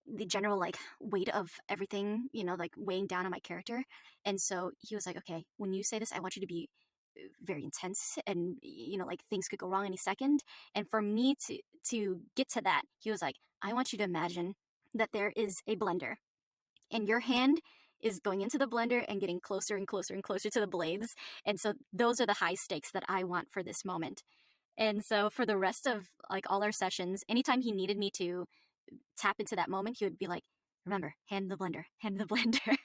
the general like weight of everything, like weighing down on my character. And so he was like, okay, when you say this, I want you to be very intense, and like things could go wrong any second. And for me to get to that, he was like, I want you to imagine that there is a blender, and your hand is going into the blender and getting closer and closer and closer to the blades. And so those are the high stakes that I want for this moment. And so for the rest of like all our sessions, anytime he needed me to tap into that moment, he would be like, remember, hand the blender, hand the blender.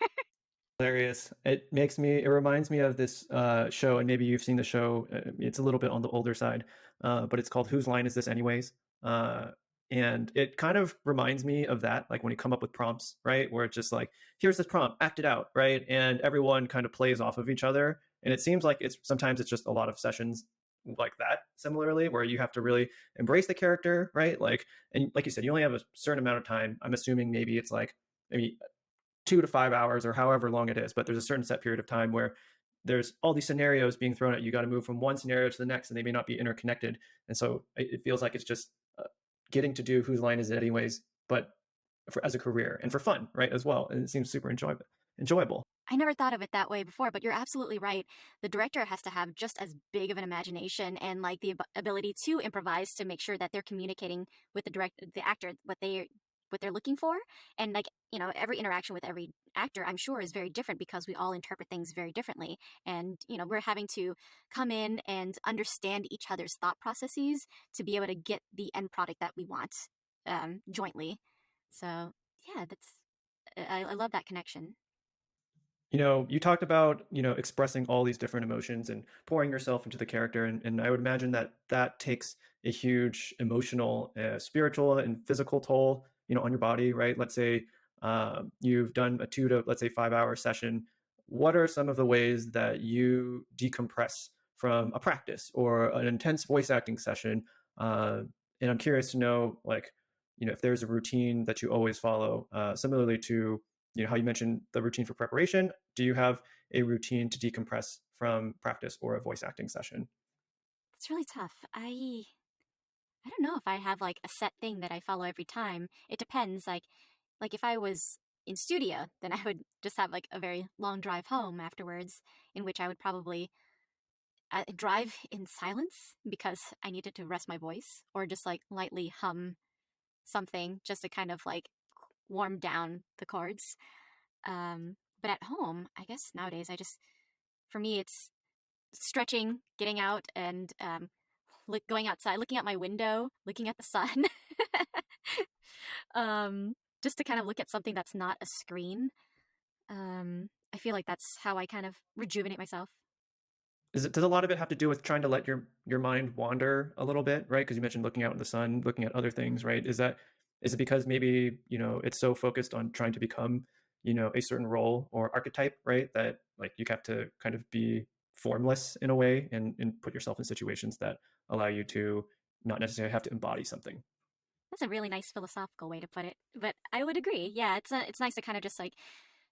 Hilarious. It reminds me of this show, and maybe you've seen the show. It's a little bit on the older side, but it's called Whose Line Is This Anyways? Uh, and it kind of reminds me of that, like when you come up with prompts, right? Where it's just like, here's this prompt, act it out, right? And everyone kind of plays off of each other. And it seems like sometimes it's just a lot of sessions like that, similarly, where you have to really embrace the character, right? Like, and like you said, you only have a certain amount of time. I'm assuming maybe it's like maybe 2 to 5 hours or however long it is, but there's a certain set period of time where there's all these scenarios being thrown at you. You got to move from one scenario to the next, and they may not be interconnected. And so it feels like it's just getting to do Whose Line Is It Anyways, but as a career and for fun, right, as well. And it seems super enjoyable.
I never thought of it that way before, but you're absolutely right. The director has to have just as big of an imagination and like the ability to improvise to make sure that they're communicating with the actor, what they're looking for. And like, every interaction with every actor, I'm sure, is very different because we all interpret things very differently. And, we're having to come in and understand each other's thought processes to be able to get the end product that we want jointly. So yeah, I love that connection.
You talked about, expressing all these different emotions and pouring yourself into the character. And I would imagine that that takes a huge emotional, spiritual, and physical toll, on your body, right? Let's say you've done a let's say 5 hour session. What are some of the ways that you decompress from a practice or an intense voice acting session? And I'm curious to know, like, if there's a routine that you always follow, similarly to how you mentioned the routine for preparation. Do you have a routine to decompress from practice or a voice acting session?
It's really tough. I don't know if I have like a set thing that I follow every time. It depends. Like if I was in studio, then I would just have like a very long drive home afterwards, in which I would probably drive in silence because I needed to rest my voice, or just like lightly hum something just to kind of like warm down the chords. But at home, I guess nowadays for me, it's stretching, getting out, and going outside, looking out my window, looking at the sun, just to kind of look at something that's not a screen. I feel like that's how I kind of rejuvenate myself.
Does a lot of it have to do with trying to let your mind wander a little bit, right? Because you mentioned looking out in the sun, looking at other things, right? Is it because maybe, it's so focused on trying to become, a certain role or archetype, right? That like you have to kind of be formless in a way and put yourself in situations that allow you to not necessarily have to embody something.
That's a really nice philosophical way to put it, but I would agree. Yeah, it's nice to kind of just like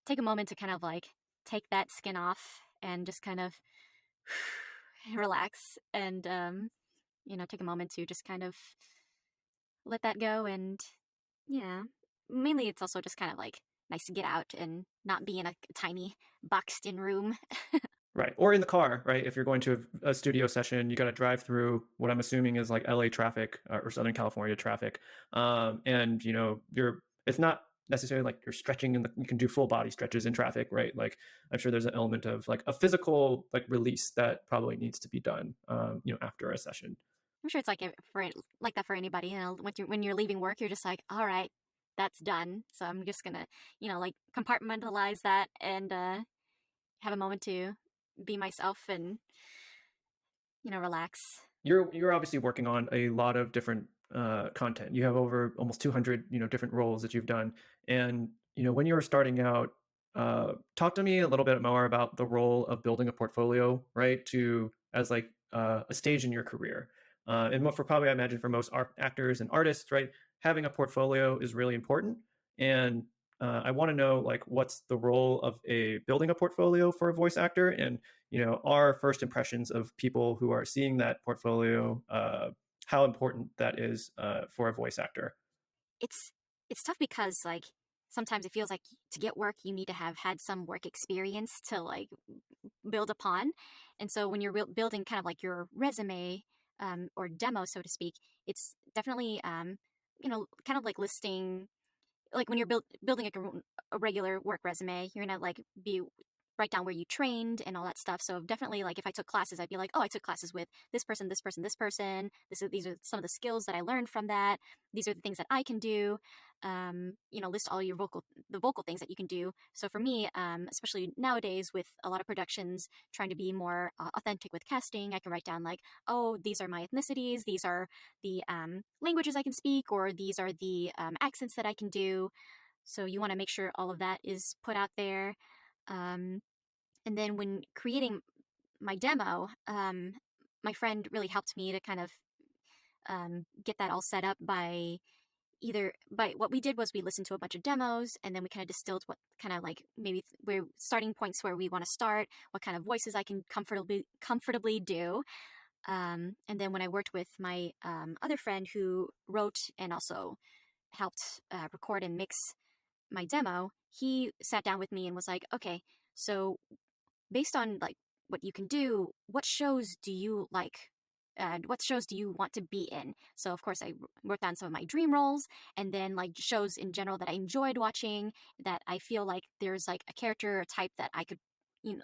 take a moment to kind of like take that skin off and just kind of relax, and take a moment to just kind of let that go. And yeah, mainly it's also just kind of like nice to get out and not be in a tiny boxed in room.
Right. Or in the car, right? If you're going to a studio session, you got to drive through what I'm assuming is like LA traffic or Southern California traffic. And it's not necessarily like you're stretching you can do full body stretches in traffic, right? Like I'm sure there's an element of like a physical like release that probably needs to be done, after a session.
I'm sure it's like like that for anybody. When you're leaving work, you're just like, all right, that's done. So I'm just gonna, like compartmentalize that and have a moment to be myself and relax.
You're obviously working on a lot of different content. You have over almost 200 different roles that you've done, and when you were starting out, talk to me a little bit more about the role of building a portfolio, right? To as like a stage in your career, and what for probably I imagine for most actors and artists, right? Having a portfolio is really important, and I want to know like what's the role of a building a portfolio for a voice actor, and our first impressions of people who are seeing that portfolio, how important that is for a voice actor.
It's it's tough because like sometimes it feels like to get work you need to have had some work experience to like build upon. And so when you're building kind of like your resume or demo, so to speak, it's definitely kind of like listing like when you're building like a regular work resume, you're gonna like be write down where you trained and all that stuff. So definitely like if I took classes, I'd be like, oh, I took classes with this person, this person, this person. These are some of the skills that I learned from that. These are the things that I can do. List all your vocal things that you can do. So for me, especially nowadays with a lot of productions trying to be more authentic with casting, I can write down like, oh, these are my ethnicities, these are the languages I can speak, or these are the accents that I can do. So you want to make sure all of that is put out there. Um, and then when creating my demo, my friend really helped me to kind of get that all set up by either by what we did was we listened to a bunch of demos and then we kind of distilled what kind of like maybe we're starting points where we want to start, what kind of voices I can comfortably do. And then when I worked with my other friend who wrote and also helped record and mix my demo, he sat down with me and was like, okay, so based on like what you can do, what shows do you like? What shows do you want to be in? So of course I wrote down some of my dream roles and then like shows in general that I enjoyed watching, that I feel like there's like a character or type that I could,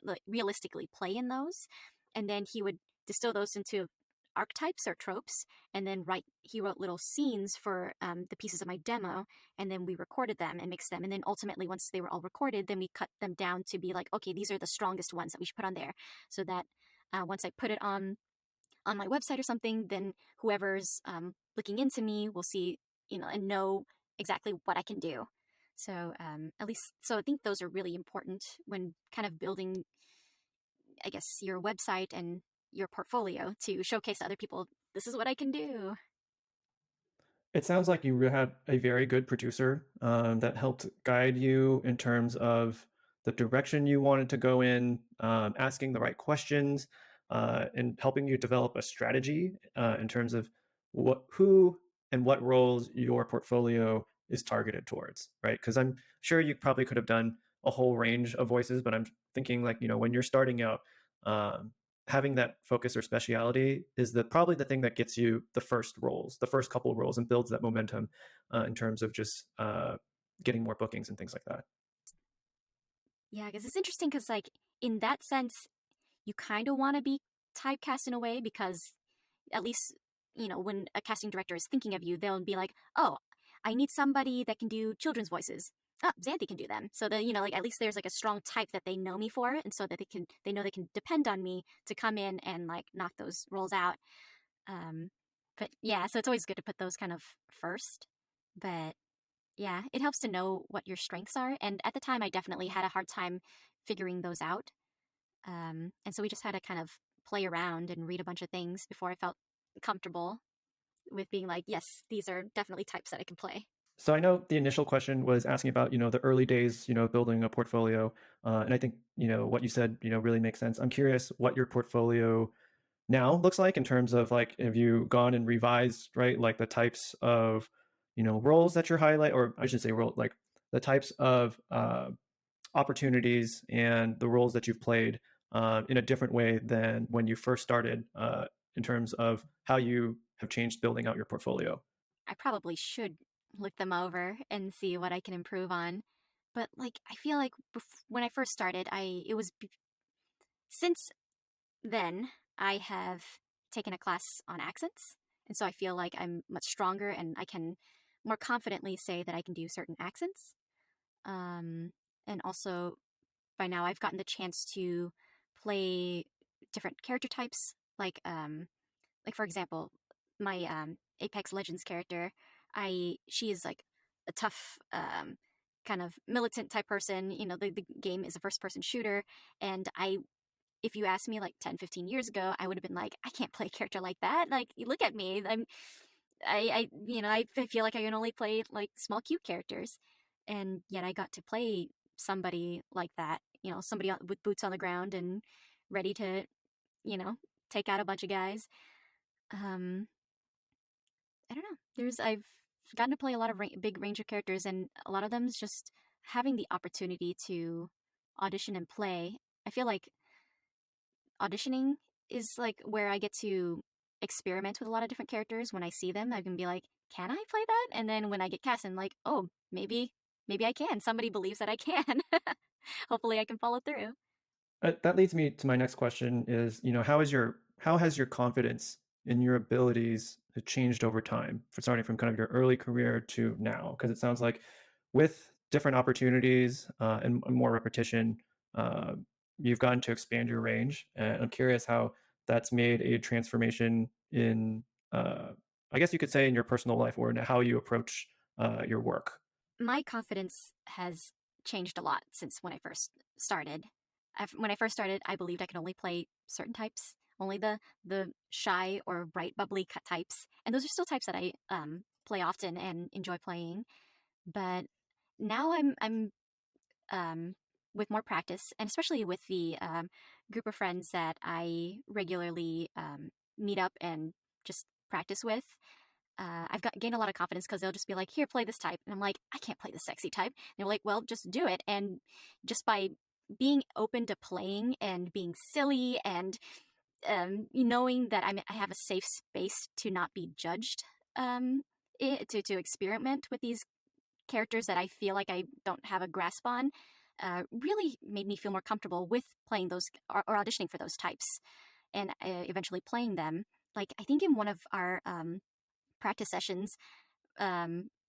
like realistically play in those. And then he would distill those into archetypes or tropes, and then he wrote little scenes for the pieces of my demo, and then we recorded them and mixed them, and then ultimately once they were all recorded, then we cut them down to be like, okay, these are the strongest ones that we should put on there, so that once I put it on my website or something, then whoever's looking into me will see, and know exactly what I can do. So at least, so I think those are really important when kind of building, I guess, your website and your portfolio to showcase to other people, this is what I can do.
It sounds like you had a very good producer that helped guide you in terms of the direction you wanted to go in, asking the right questions, and helping you develop a strategy in terms of who and what roles your portfolio is targeted towards, right? Because I'm sure you probably could have done a whole range of voices, but I'm thinking like, when you're starting out, um, having that focus or speciality is probably the thing that gets you the first roles, the first couple of roles, and builds that momentum in terms of just getting more bookings and things like that.
Yeah, because it's interesting because, like, in that sense, you kind of want to be typecast in a way because at least, when a casting director is thinking of you, they'll be like, oh, I need somebody that can do children's voices. Oh, Xanthe can do them. So that, like at least there's like a strong type that they know me for. And so that they know they can depend on me to come in and like knock those roles out. Um, but yeah, so it's always good to put those kind of first. But yeah, it helps to know what your strengths are. And at the time, I definitely had a hard time figuring those out. And so we just had to kind of play around and read a bunch of things before I felt comfortable with being like, yes, these are definitely types that I can play.
So I know the initial question was asking about the early days, building a portfolio, and I think what you said really makes sense. I'm curious what your portfolio now looks like in terms of like, have you gone and revised, right, like the types of roles that you're highlight, or I should say role, like the types of opportunities and the roles that you've played in a different way than when you first started, in terms of how you have changed building out your portfolio.
I probably should look them over and see what I can improve on. But like, I feel like when I first started, since then, I have taken a class on accents. And so I feel like I'm much stronger and I can more confidently say that I can do certain accents. Um, and also, by now, I've gotten the chance to play different character types. Like for example, my Apex Legends character, she is like a tough, kind of militant type person. The game is a first person shooter, and if you asked me like 10, 15 years ago, I would have been like, I can't play a character like that. Like, you look at me, I feel like I can only play like small, cute characters. and yet I got to play somebody like that, somebody with boots on the ground and ready to, you know, take out a bunch of guys. Um, I don't know. I've gotten to play a lot of big range of characters, and a lot of them is just having the opportunity to audition and play. I feel like auditioning is like where I get to experiment with a lot of different characters. When I see them, I can be like, can I play that? And then when I get cast, I'm like, oh, maybe I can. Somebody believes that I can. Hopefully I can follow through.
That leads me to my next question is, how has your confidence in your abilities changed over time, for starting from kind of your early career to now? Because it sounds like with different opportunities and more repetition, uh, you've gotten to expand your range. And I'm curious how that's made a transformation in, I guess you could say, in your personal life or in how you approach your work.
My confidence has changed a lot since when I first started. When I first started, I believed I could only play certain types, only the shy or bright, bubbly cut types, and those are still types that I play often and enjoy playing. But now I'm um, with more practice, and especially with the group of friends that I regularly meet up and just practice with. I've gained a lot of confidence because they'll just be like, "Here, play this type," and I'm like, "I can't play the sexy type." And they're like, "Well, just do it." And just by being open to playing and being silly and knowing that I have a safe space to not be judged, to experiment with these characters that I feel like I don't have a grasp on, really made me feel more comfortable with playing those or auditioning for those types, and eventually playing them. Like I think in one of our practice sessions,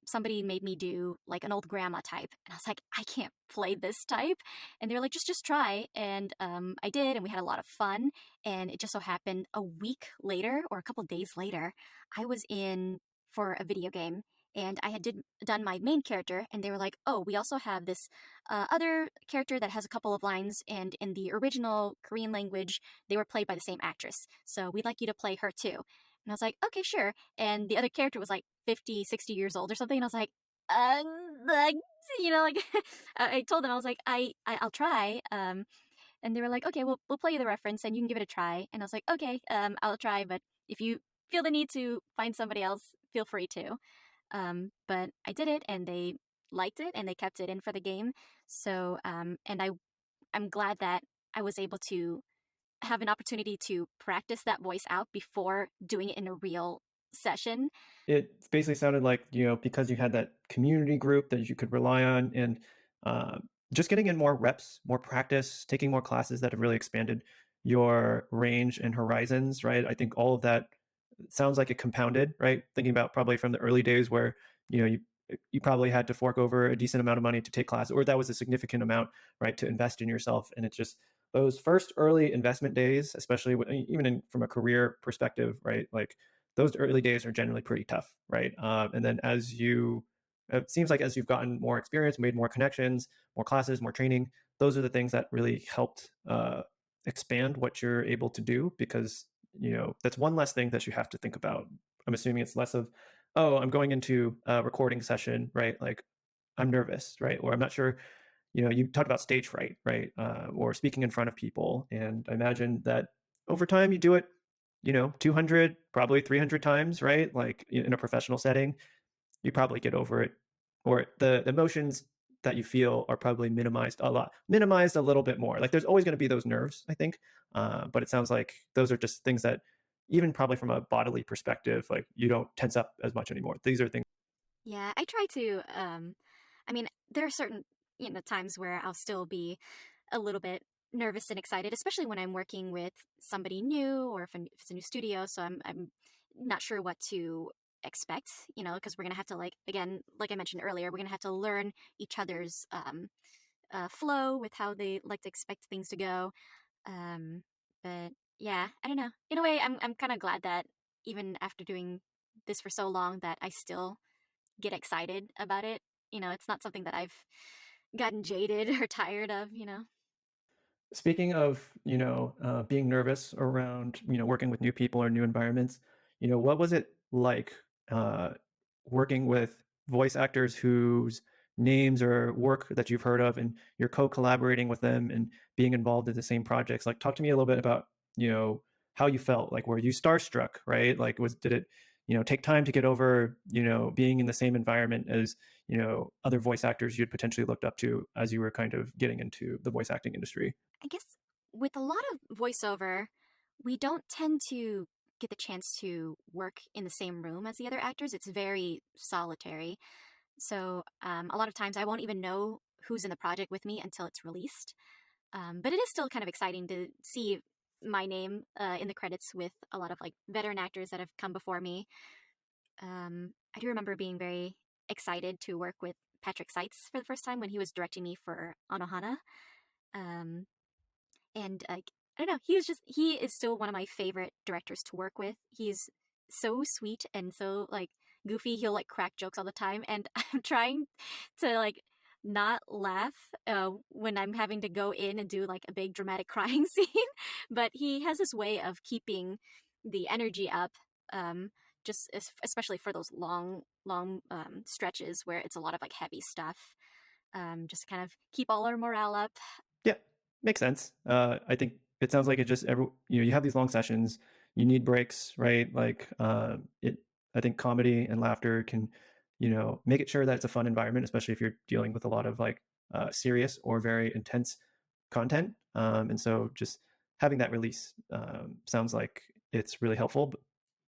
somebody made me do like an old grandma type, and I was like, I can't play this type, and they were like, just try, and I did, and we had a lot of fun, and it just so happened a week later or a couple of days later, I was in for a video game. And I had done my main character, and they were like, "Oh, we also have this other character that has a couple of lines, and in the original Korean language, they were played by the same actress. So we'd like you to play her too." And I was like, "Okay, sure." And the other character was like 50, 60 years old or something. And I was like, like, like I told them, I was like, I'll try. And they were like, "Okay, we'll play you the reference and you can give it a try." And I was like, "Okay, I'll try. But if you feel the need to find somebody else, feel free to." But I did it, and they liked it, and they kept it in for the game. So, and I'm glad that I was able to have an opportunity to practice that voice out before doing it in a real session.
It basically sounded like, because you had that community group that you could rely on, and uh, just getting in more reps, more practice, taking more classes that have really expanded your range and horizons, right? I think all of that sounds like it compounded, right? Thinking about probably from the early days where, you know, you you probably had to fork over a decent amount of money to take classes, or that was a significant amount, right, to invest in yourself. And it's just those first early investment days, especially even from a career perspective, right? Like those early days are generally pretty tough, right? And then it seems like as you've gotten more experience, made more connections, more classes, more training, those are the things that really helped expand what you're able to do, because that's one less thing that you have to think about. I'm assuming it's less of, oh, I'm going into a recording session, right? Like I'm nervous, right? Or I'm not sure. You talked about stage fright, right? Or speaking in front of people, and I imagine that over time you do it 200, probably 300 times, right? Like in a professional setting, you probably get over it, or the emotions that you feel are probably minimized a little bit more. Like there's always going to be those nerves, I think, but it sounds like those are just things that, even probably from a bodily perspective, like you don't tense up as much anymore. These are things.
Yeah, I try to. I mean, there are certain times where I'll still be a little bit nervous and excited, especially when I'm working with somebody new or if it's a new studio. So I'm not sure what to expect, because we're gonna have to, like, again, like I mentioned earlier, we're gonna have to learn each other's flow with how they like to expect things to go. Um, but yeah, I don't know. In a way, I'm kind of glad that even after doing this for so long, that I still get excited about it. It's not something that I've gotten jaded or tired of.
Speaking of, being nervous around, working with new people or new environments, what was it like uh, working with voice actors whose names or work that you've heard of, and you're co-collaborating with them and being involved in the same projects. Like, talk to me a little bit about, how you felt. Like, were you starstruck, right? Like, did it, take time to get over, being in the same environment as, other voice actors you'd potentially looked up to as you were kind of getting into the voice acting industry?
I guess with a lot of voiceover, we don't tend to get the chance to work in the same room as the other actors. It's very solitary. So a lot of times I won't even know who's in the project with me until it's released. But it is still kind of exciting to see my name in the credits with a lot of like veteran actors that have come before me. I do remember being very excited to work with Patrick Seitz for the first time when he was directing me for Anohana. Um, and I don't know, he is still one of my favorite directors to work with. He's so sweet and so like goofy. He'll like crack jokes all the time, and I'm trying to like not laugh when I'm having to go in and do like a big dramatic crying scene. But he has this way of keeping the energy up, um, just especially for those long stretches where it's a lot of like heavy stuff. Just to kind of keep all our morale up.
Yeah, makes sense. I think it sounds like it just you have these long sessions, you need breaks, right? Like, it. I think comedy and laughter can, make it sure that it's a fun environment, especially if you're dealing with a lot of like serious or very intense content. And so just having that release sounds like it's really helpful. But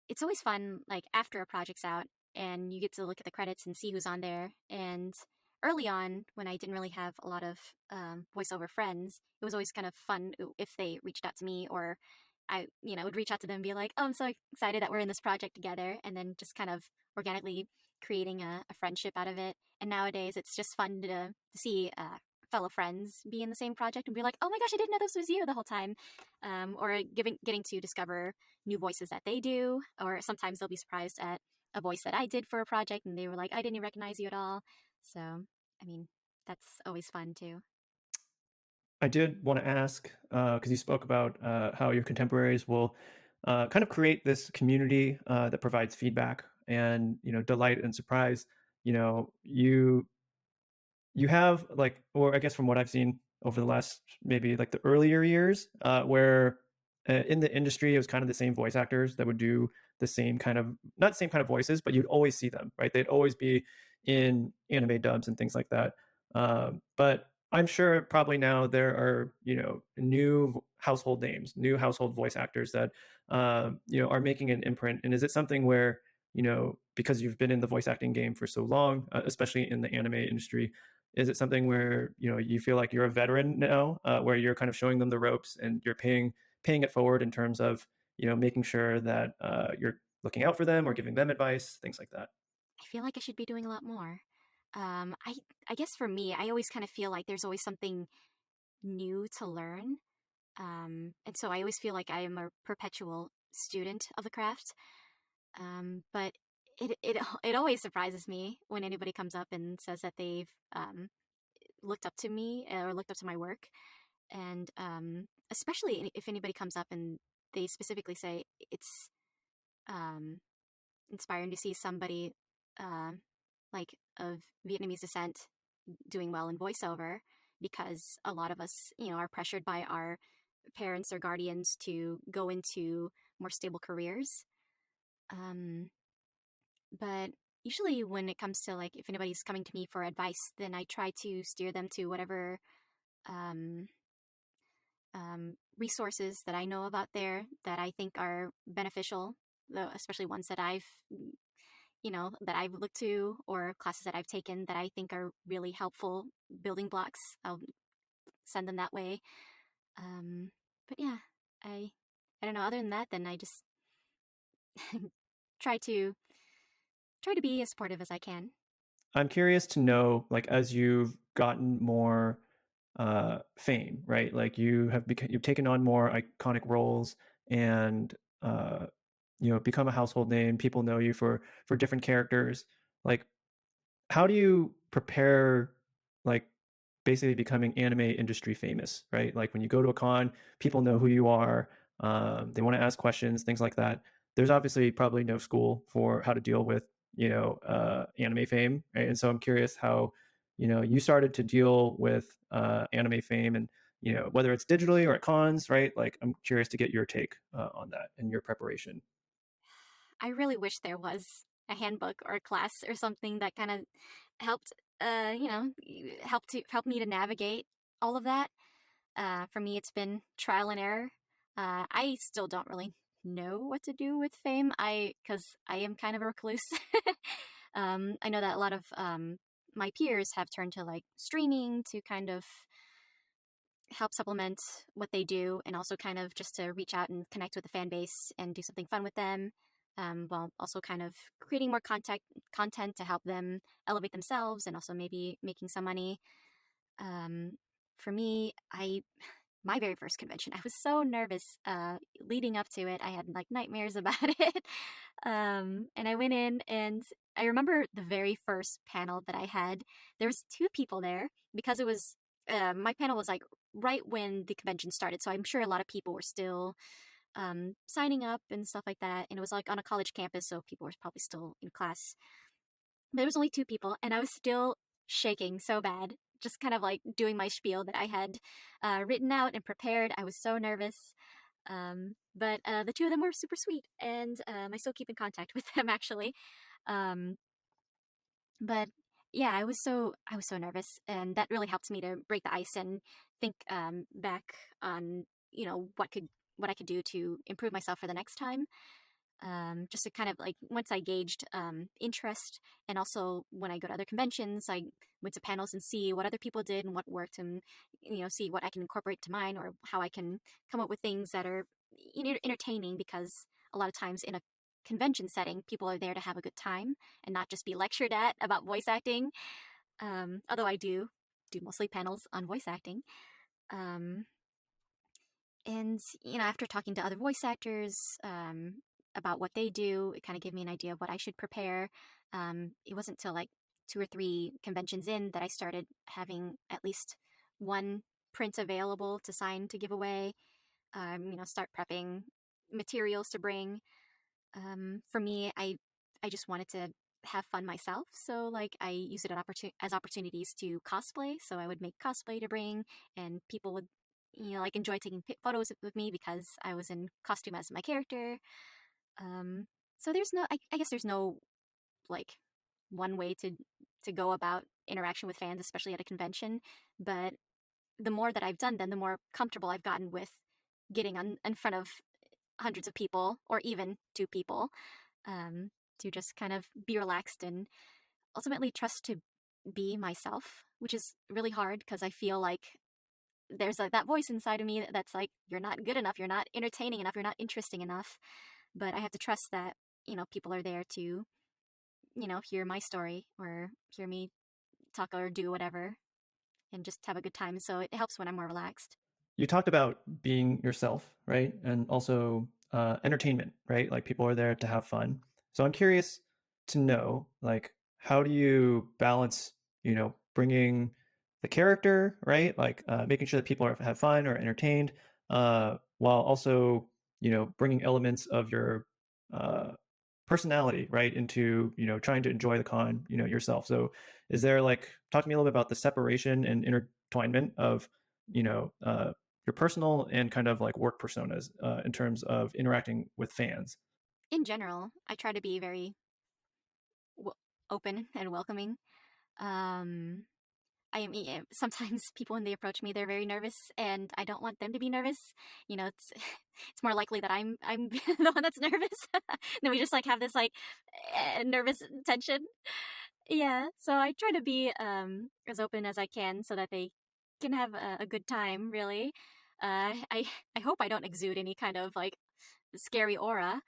It's always fun, like after a project's out and you get to look at the credits and see who's on there. And early on, when I didn't really have a lot of voiceover friends, it was always kind of fun if they reached out to me, or I, would reach out to them and be like, "Oh, I'm so excited that we're in this project together," and then just kind of organically creating a friendship out of it. And nowadays, it's just fun to see fellow friends be in the same project and be like, "Oh my gosh, I didn't know this was you the whole time," or getting to discover new voices that they do, or sometimes they'll be surprised at a voice that I did for a project and they were like, "I didn't recognize you at all." So, I mean, that's always fun too.
I did want to ask, because you spoke about how your contemporaries will kind of create this community that provides feedback and, delight and surprise. You have like, or I guess from what I've seen over the last maybe like the earlier years, where in the industry it was kind of the same voice actors that would do the same kind of, not the same kind of voices, but you'd always see them, right? They'd always be in anime dubs and things like that. But I'm sure probably now there are, new household names, new household voice actors that are making an imprint. And is it something where, because you've been in the voice acting game for so long, especially in the anime industry, is it something where, you feel like you're a veteran now, where you're kind of showing them the ropes and you're paying it forward in terms of, making sure that you're looking out for them or giving them advice, things like that?
I feel like I should be doing a lot more. Um, I I guess for me, I always kind of feel like there's always something new to learn, and so I always feel like I am a perpetual student of the craft. But it always surprises me when anybody comes up and says that they've looked up to me or looked up to my work, and especially if anybody comes up and they specifically say it's um, inspiring to see somebody uh, like of Vietnamese descent doing well in voiceover, because a lot of us, are pressured by our parents or guardians to go into more stable careers. Um, but usually when it comes to like if anybody's coming to me for advice, then I try to steer them to whatever um, resources that I know about there that I think are beneficial, though especially ones that I've looked to, or classes that I've taken that I think are really helpful building blocks. I'll send them that way. Um, but yeah, I I don't know. Other than that, then I just try to try to be as supportive as I can.
I'm curious to know, like, as you've gotten more fame, right? Like, you've taken on more iconic roles and uh, become a household name. People know you for different characters. Like, how do you prepare, like, basically becoming anime industry famous, right? Like, when you go to a con, people know who you are. They want to ask questions, things like that. There's obviously probably no school for how to deal with, anime fame, right? And so I'm curious how you started to deal with anime fame, and whether it's digitally or at cons, right? Like, I'm curious to get your take on that and your preparation.
I really wish there was a handbook or a class or something that kind of helped, help me to navigate all of that. For me, it's been trial and error. I still don't really know what to do with fame. Because I am kind of a recluse. I know that a lot of my peers have turned to like streaming to kind of help supplement what they do, and also kind of just to reach out and connect with the fan base and do something fun with them, while also kind of creating more content to help them elevate themselves and also maybe making some money. um, for me, I my very first convention, I was so nervous leading up to it. I had like nightmares about it. And I went in, and I remember the very first panel that I had, there was two people there because it was my panel was like right when the convention started. So I'm sure a lot of people were still signing up and stuff like that. And it was like on a college campus, so people were probably still in class. But there was only two people, and I was still shaking so bad, just kind of like doing my spiel that I had written out and prepared. I was so nervous. But the two of them were super sweet, and I still keep in contact with them actually. Um, but yeah, I was so nervous, and that really helped me to break the ice and think back on what I could do to improve myself for the next time. Just to kind of like once I gauged interest, and also when I go to other conventions, I went to panels and see what other people did and what worked, and see what I can incorporate to mine, or how I can come up with things that are entertaining, because a lot of times in a convention setting, people are there to have a good time and not just be lectured at about voice acting. Although I do mostly panels on voice acting. Um, and after talking to other voice actors about what they do, it kind of gave me an idea of what I should prepare. It wasn't until like two or three conventions in that I started having at least one print available to sign to give away. Start prepping materials to bring. For me, I just wanted to have fun myself, so like I use it as opportunities to cosplay. So I would make cosplay to bring, and people would like enjoy taking photos with me because I was in costume as my character. Um, so I guess there's no like one way to go about interaction with fans, especially at a convention. But the more that I've done, then the more comfortable I've gotten with getting in front of hundreds of people, or even two people, um, to just kind of be relaxed and ultimately trust to be myself, which is really hard because I feel like there's like that voice inside of me that's like, you're not good enough, you're not entertaining enough, you're not interesting enough. But I have to trust that, people are there to, hear my story or hear me talk or do whatever and just have a good time. So it helps when I'm more relaxed.
You talked about being yourself, right? And also entertainment, right? Like, people are there to have fun. So I'm curious to know, like, how do you balance, bringing the character, right? Like, making sure that people have fun or entertained, while also, bringing elements of your uh, personality, right, into, trying to enjoy the con, yourself. So is there, like, talk to me a little bit about the separation and intertwinement of, you know, uh, your personal and kind of like work personas in terms of interacting with fans.
In general, I try to be very w- open and welcoming. Um, I mean, sometimes people when they approach me, they're very nervous, and I don't want them to be nervous. It's it's more likely that I'm the one that's nervous. Then we just like have this like nervous tension. Yeah, so I try to be as open as I can so that they can have a good time. Really, I hope I don't exude any kind of like scary aura.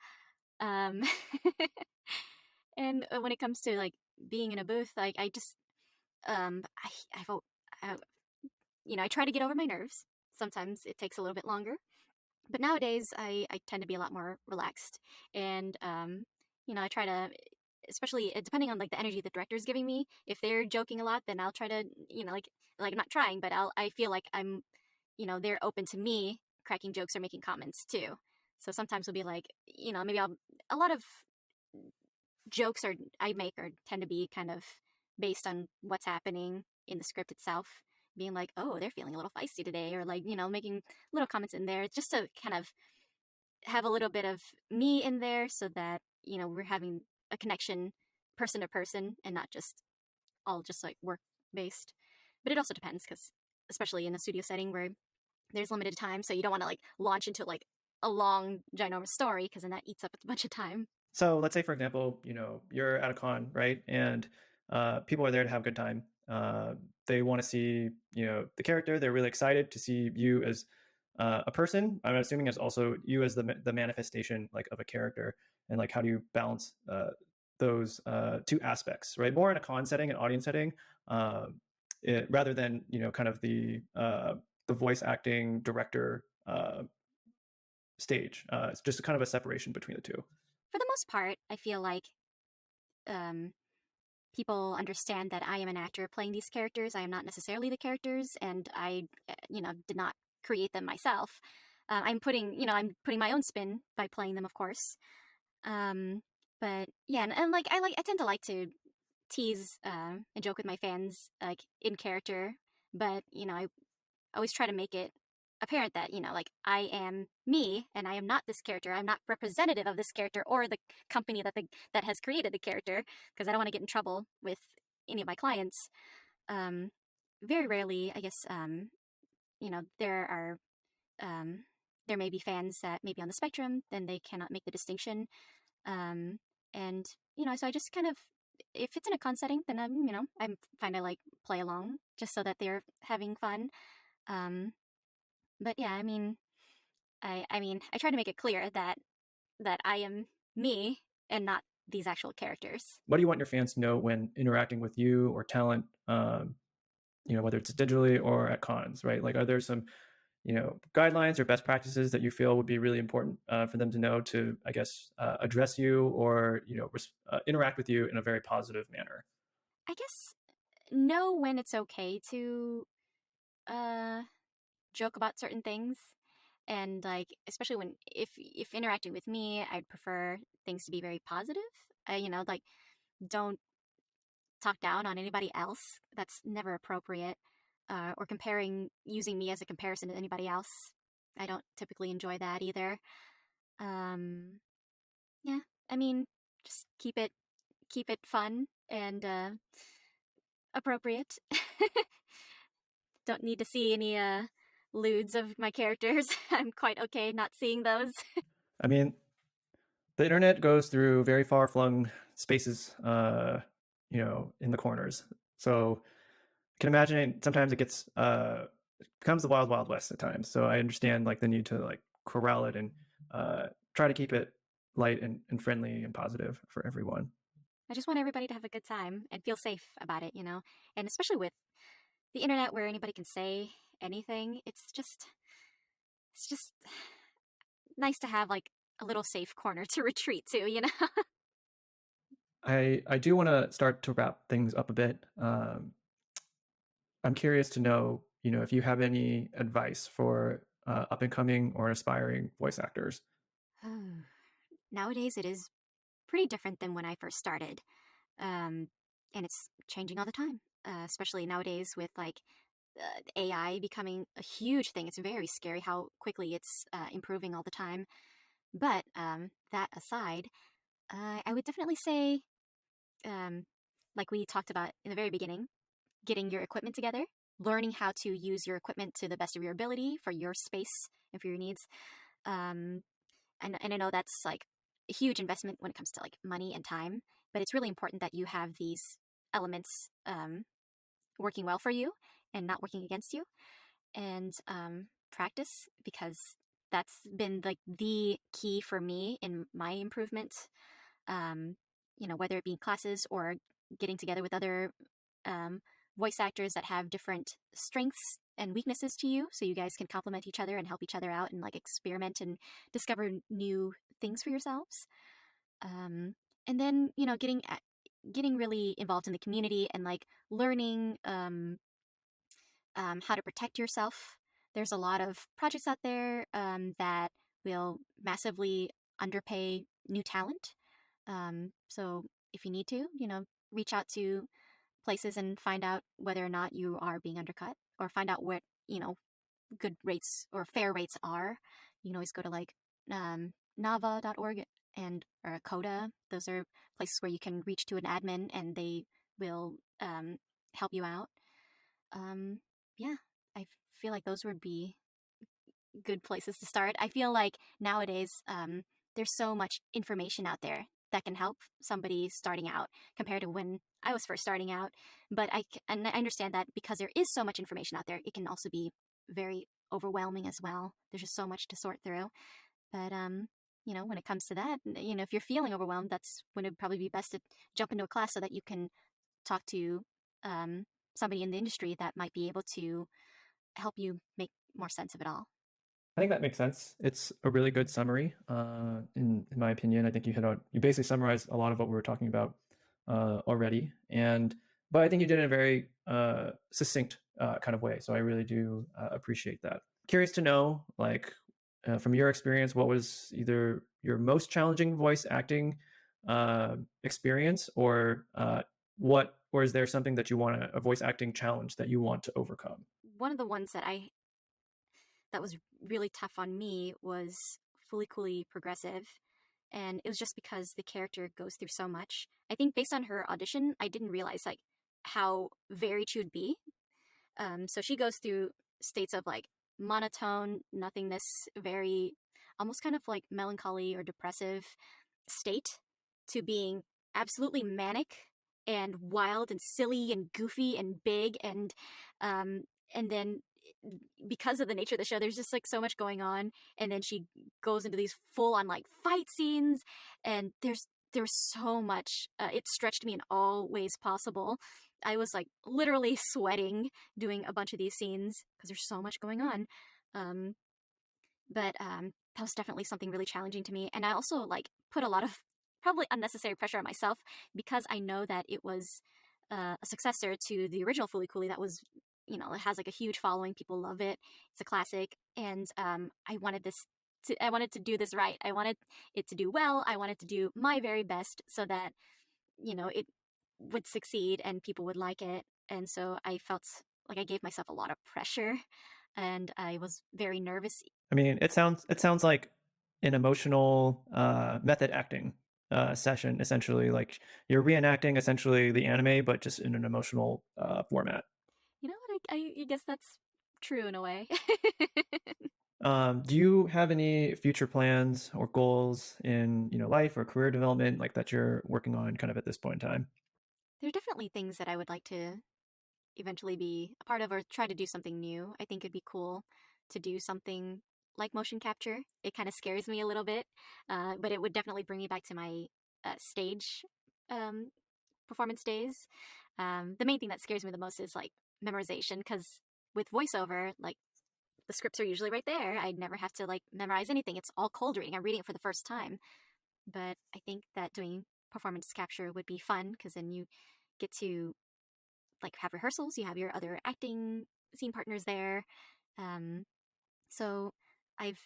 Um, and when it comes to like being in a booth, like I just I vote. I, I try to get over my nerves. Sometimes it takes a little bit longer, but nowadays I tend to be a lot more relaxed, and I try to, especially depending on like the energy the director is giving me. If they're joking a lot, then I'll try to, like I'm not trying, but I feel like I'm, they're open to me cracking jokes or making comments too. So sometimes we'll be like, maybe a lot of jokes I make or tend to be kind of based on what's happening. in the script itself, being like, oh, they're feeling a little feisty today, or like, making little comments in there just to kind of have a little bit of me in there so that, we're having a connection person to person and not just all just like work based. But it also depends because, especially in a studio setting where there's limited time, so you don't want to like launch into like a long, ginormous story because then that eats up a bunch of time.
So let's say, for example, you're at a con, right? And people are there to have a good time. They want to see, the character. They're really excited to see you as a person. I'm assuming as also you as the manifestation like of a character, and like how do you balance those two aspects, right? More in a con setting, an audience setting, rather than kind of the voice acting director stage. It's just kind of a separation between the two.
For the most part, I feel like um, people understand that I am an actor playing these characters. I am not necessarily the characters, and I, did not create them myself. I'm putting my own spin by playing them, of course. Um, but yeah, and like I tend to like to tease and joke with my fans like in character, but I always try to make it apparent that like I am me and I am not this character. I'm not representative of this character or the company that has created the character, because I don't want to get in trouble with any of my clients. um Very rarely, I guess, there are there may be fans that may be on the spectrum, then they cannot make the distinction. um and so I just kind of, if it's in a con setting, then I'm fine to like play along just so that they're having fun. um but yeah, I try to make it clear that I am me and not these actual characters.
What do you want your fans to know when interacting with you or talent, whether it's digitally or at cons, right? Like, are there some, guidelines or best practices that you feel would be really important for them to know to, I guess, address you or, interact with you in a very positive manner?
I guess know when it's okay to uh joke about certain things, and like especially when if interacting with me, I'd prefer things to be very positive. Like, don't talk down on anybody else. That's never appropriate. Or comparing, using me as a comparison to anybody else. I don't typically enjoy that either. Um, yeah, I mean, just keep it fun and appropriate. Don't need to see any lewds of my characters. I'm quite okay not seeing those.
I mean, the internet goes through very far flung spaces, in the corners. So I can imagine sometimes it gets becomes the wild wild west at times. So I understand like the need to like corral it and try to keep it light and friendly and positive for everyone.
I just want everybody to have a good time and feel safe about it, and especially with the internet where anybody can say anything. It's just nice to have like a little safe corner to retreat to.
I do want to start to wrap things up a bit. I'm curious to know, if you have any advice for up and coming or aspiring voice actors.
Nowadays, it is pretty different than when I first started. Um, and it's changing all the time, especially nowadays with like AI becoming a huge thing. It's very scary how quickly it's improving all the time. But that aside, I would definitely say, um, like we talked about in the very beginning, getting your equipment together, learning how to use your equipment to the best of your ability for your space and for your needs. Um, and I know that's like a huge investment when it comes to like money and time, but it's really important that you have these elements working well for you and not working against you. And practice, because that's been like the key for me in my improvement. um, whether it be classes or getting together with other um, voice actors that have different strengths and weaknesses to you, so you guys can complement each other and help each other out and like experiment and discover new things for yourselves. um, and then getting really involved in the community and like learning how to protect yourself. There's a lot of projects out there that will massively underpay new talent. So if you need to, reach out to places and find out whether or not you are being undercut, or find out what, good rates or fair rates are. You can always go to like nava.org and or Coda. Those are places where you can reach to an admin and they will help you out. Um, yeah, I feel like those would be good places to start. I feel like nowadays there's so much information out there that can help somebody starting out compared to when I was first starting out. But and I understand that because there is so much information out there, it can also be very overwhelming as well. There's just so much to sort through. But when it comes to that, if you're feeling overwhelmed, that's when it'd probably be best to jump into a class so that you can talk to um, somebody in the industry that might be able to help you make more sense of it all.
I think that makes sense. It's a really good summary, in my opinion. I think you basically summarized a lot of what we were talking about already, but I think you did it in a very succinct kind of way. So I really do appreciate that. Curious to know, like, from your experience, what was either your most challenging voice acting experience, or is there something that you want a voice acting challenge that you want to overcome?
One of the ones that was really tough on me was Fully Coolly Progressive. And it was just because the character goes through so much. I think based on her audition, I didn't realize like how varied she would be. So she goes through states of like monotone, nothingness, very almost kind of like melancholy or depressive state, to being absolutely manic and wild and silly and goofy and big, and then because of the nature of the show, there's just like so much going on, and then she goes into these full on like fight scenes, and there's so much. It stretched me in all ways possible. I was like literally sweating doing a bunch of these scenes because there's so much going on. Um, but that was definitely something really challenging to me, and I also like put a lot of probably unnecessary pressure on myself because I know that it was a successor to the original Fully Cooley that was, it has like a huge following. People love it. It's a classic, and I wanted to do this right. I wanted it to do well. I wanted to do my very best so that it would succeed and people would like it. And so I felt like I gave myself a lot of pressure, and I was very nervous.
I mean, it sounds like an emotional method acting session, essentially. Like you're reenacting essentially the anime, but just in an emotional format.
You know what? I guess that's true in a way.
Do you have any future plans or goals in life or career development like that you're working on kind of at this point in time?
There are definitely things that I would like to eventually be a part of or try to do something new. I think it'd be cool to do something like motion capture. It kind of scares me a little bit, but it would definitely bring me back to my stage um, performance days. The main thing that scares me the most is like memorization, because with voiceover, like the scripts are usually right there. I'd never have to like memorize anything. It's all cold reading. I'm reading it for the first time. But I think that doing performance capture would be fun because then you get to like have rehearsals. You have your other acting scene partners there. Um, so I've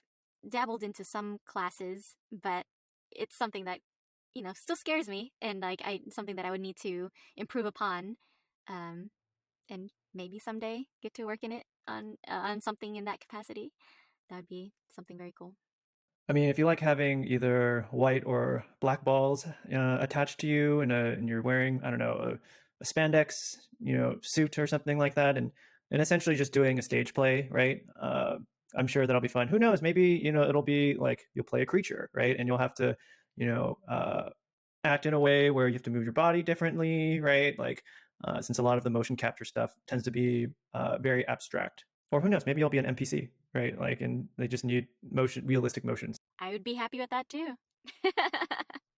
dabbled into some classes, but it's something that still scares me, and like something that I would need to improve upon, um, and maybe someday get to work in it on something in that capacity. That would be something very cool.
I mean, if you like having either white or black balls attached to you, and you're wearing, I don't know, a spandex, suit or something like that, and essentially just doing a stage play, right? I'm sure that'll be fun. Who knows? Maybe it'll be like you'll play a creature, right? And you'll have to, act in a way where you have to move your body differently, right? Like, since a lot of the motion capture stuff tends to be very abstract. Or who knows? Maybe you'll be an NPC, right? Like, and they just need realistic motions.
I would be happy with that too.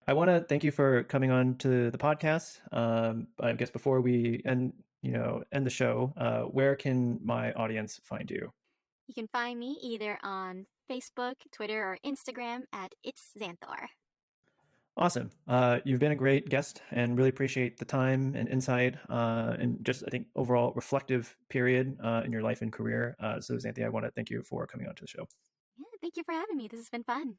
I want to thank you for coming on to the podcast. I guess before we end the show, where can my audience find you?
You can find me either on Facebook, Twitter, or Instagram at It's Xanthor.
Awesome. You've been a great guest, and really appreciate the time and insight, and just I think overall reflective period in your life and career. So Xanthe, I want to thank you for coming on to the show.
Yeah, thank you for having me. This has been fun.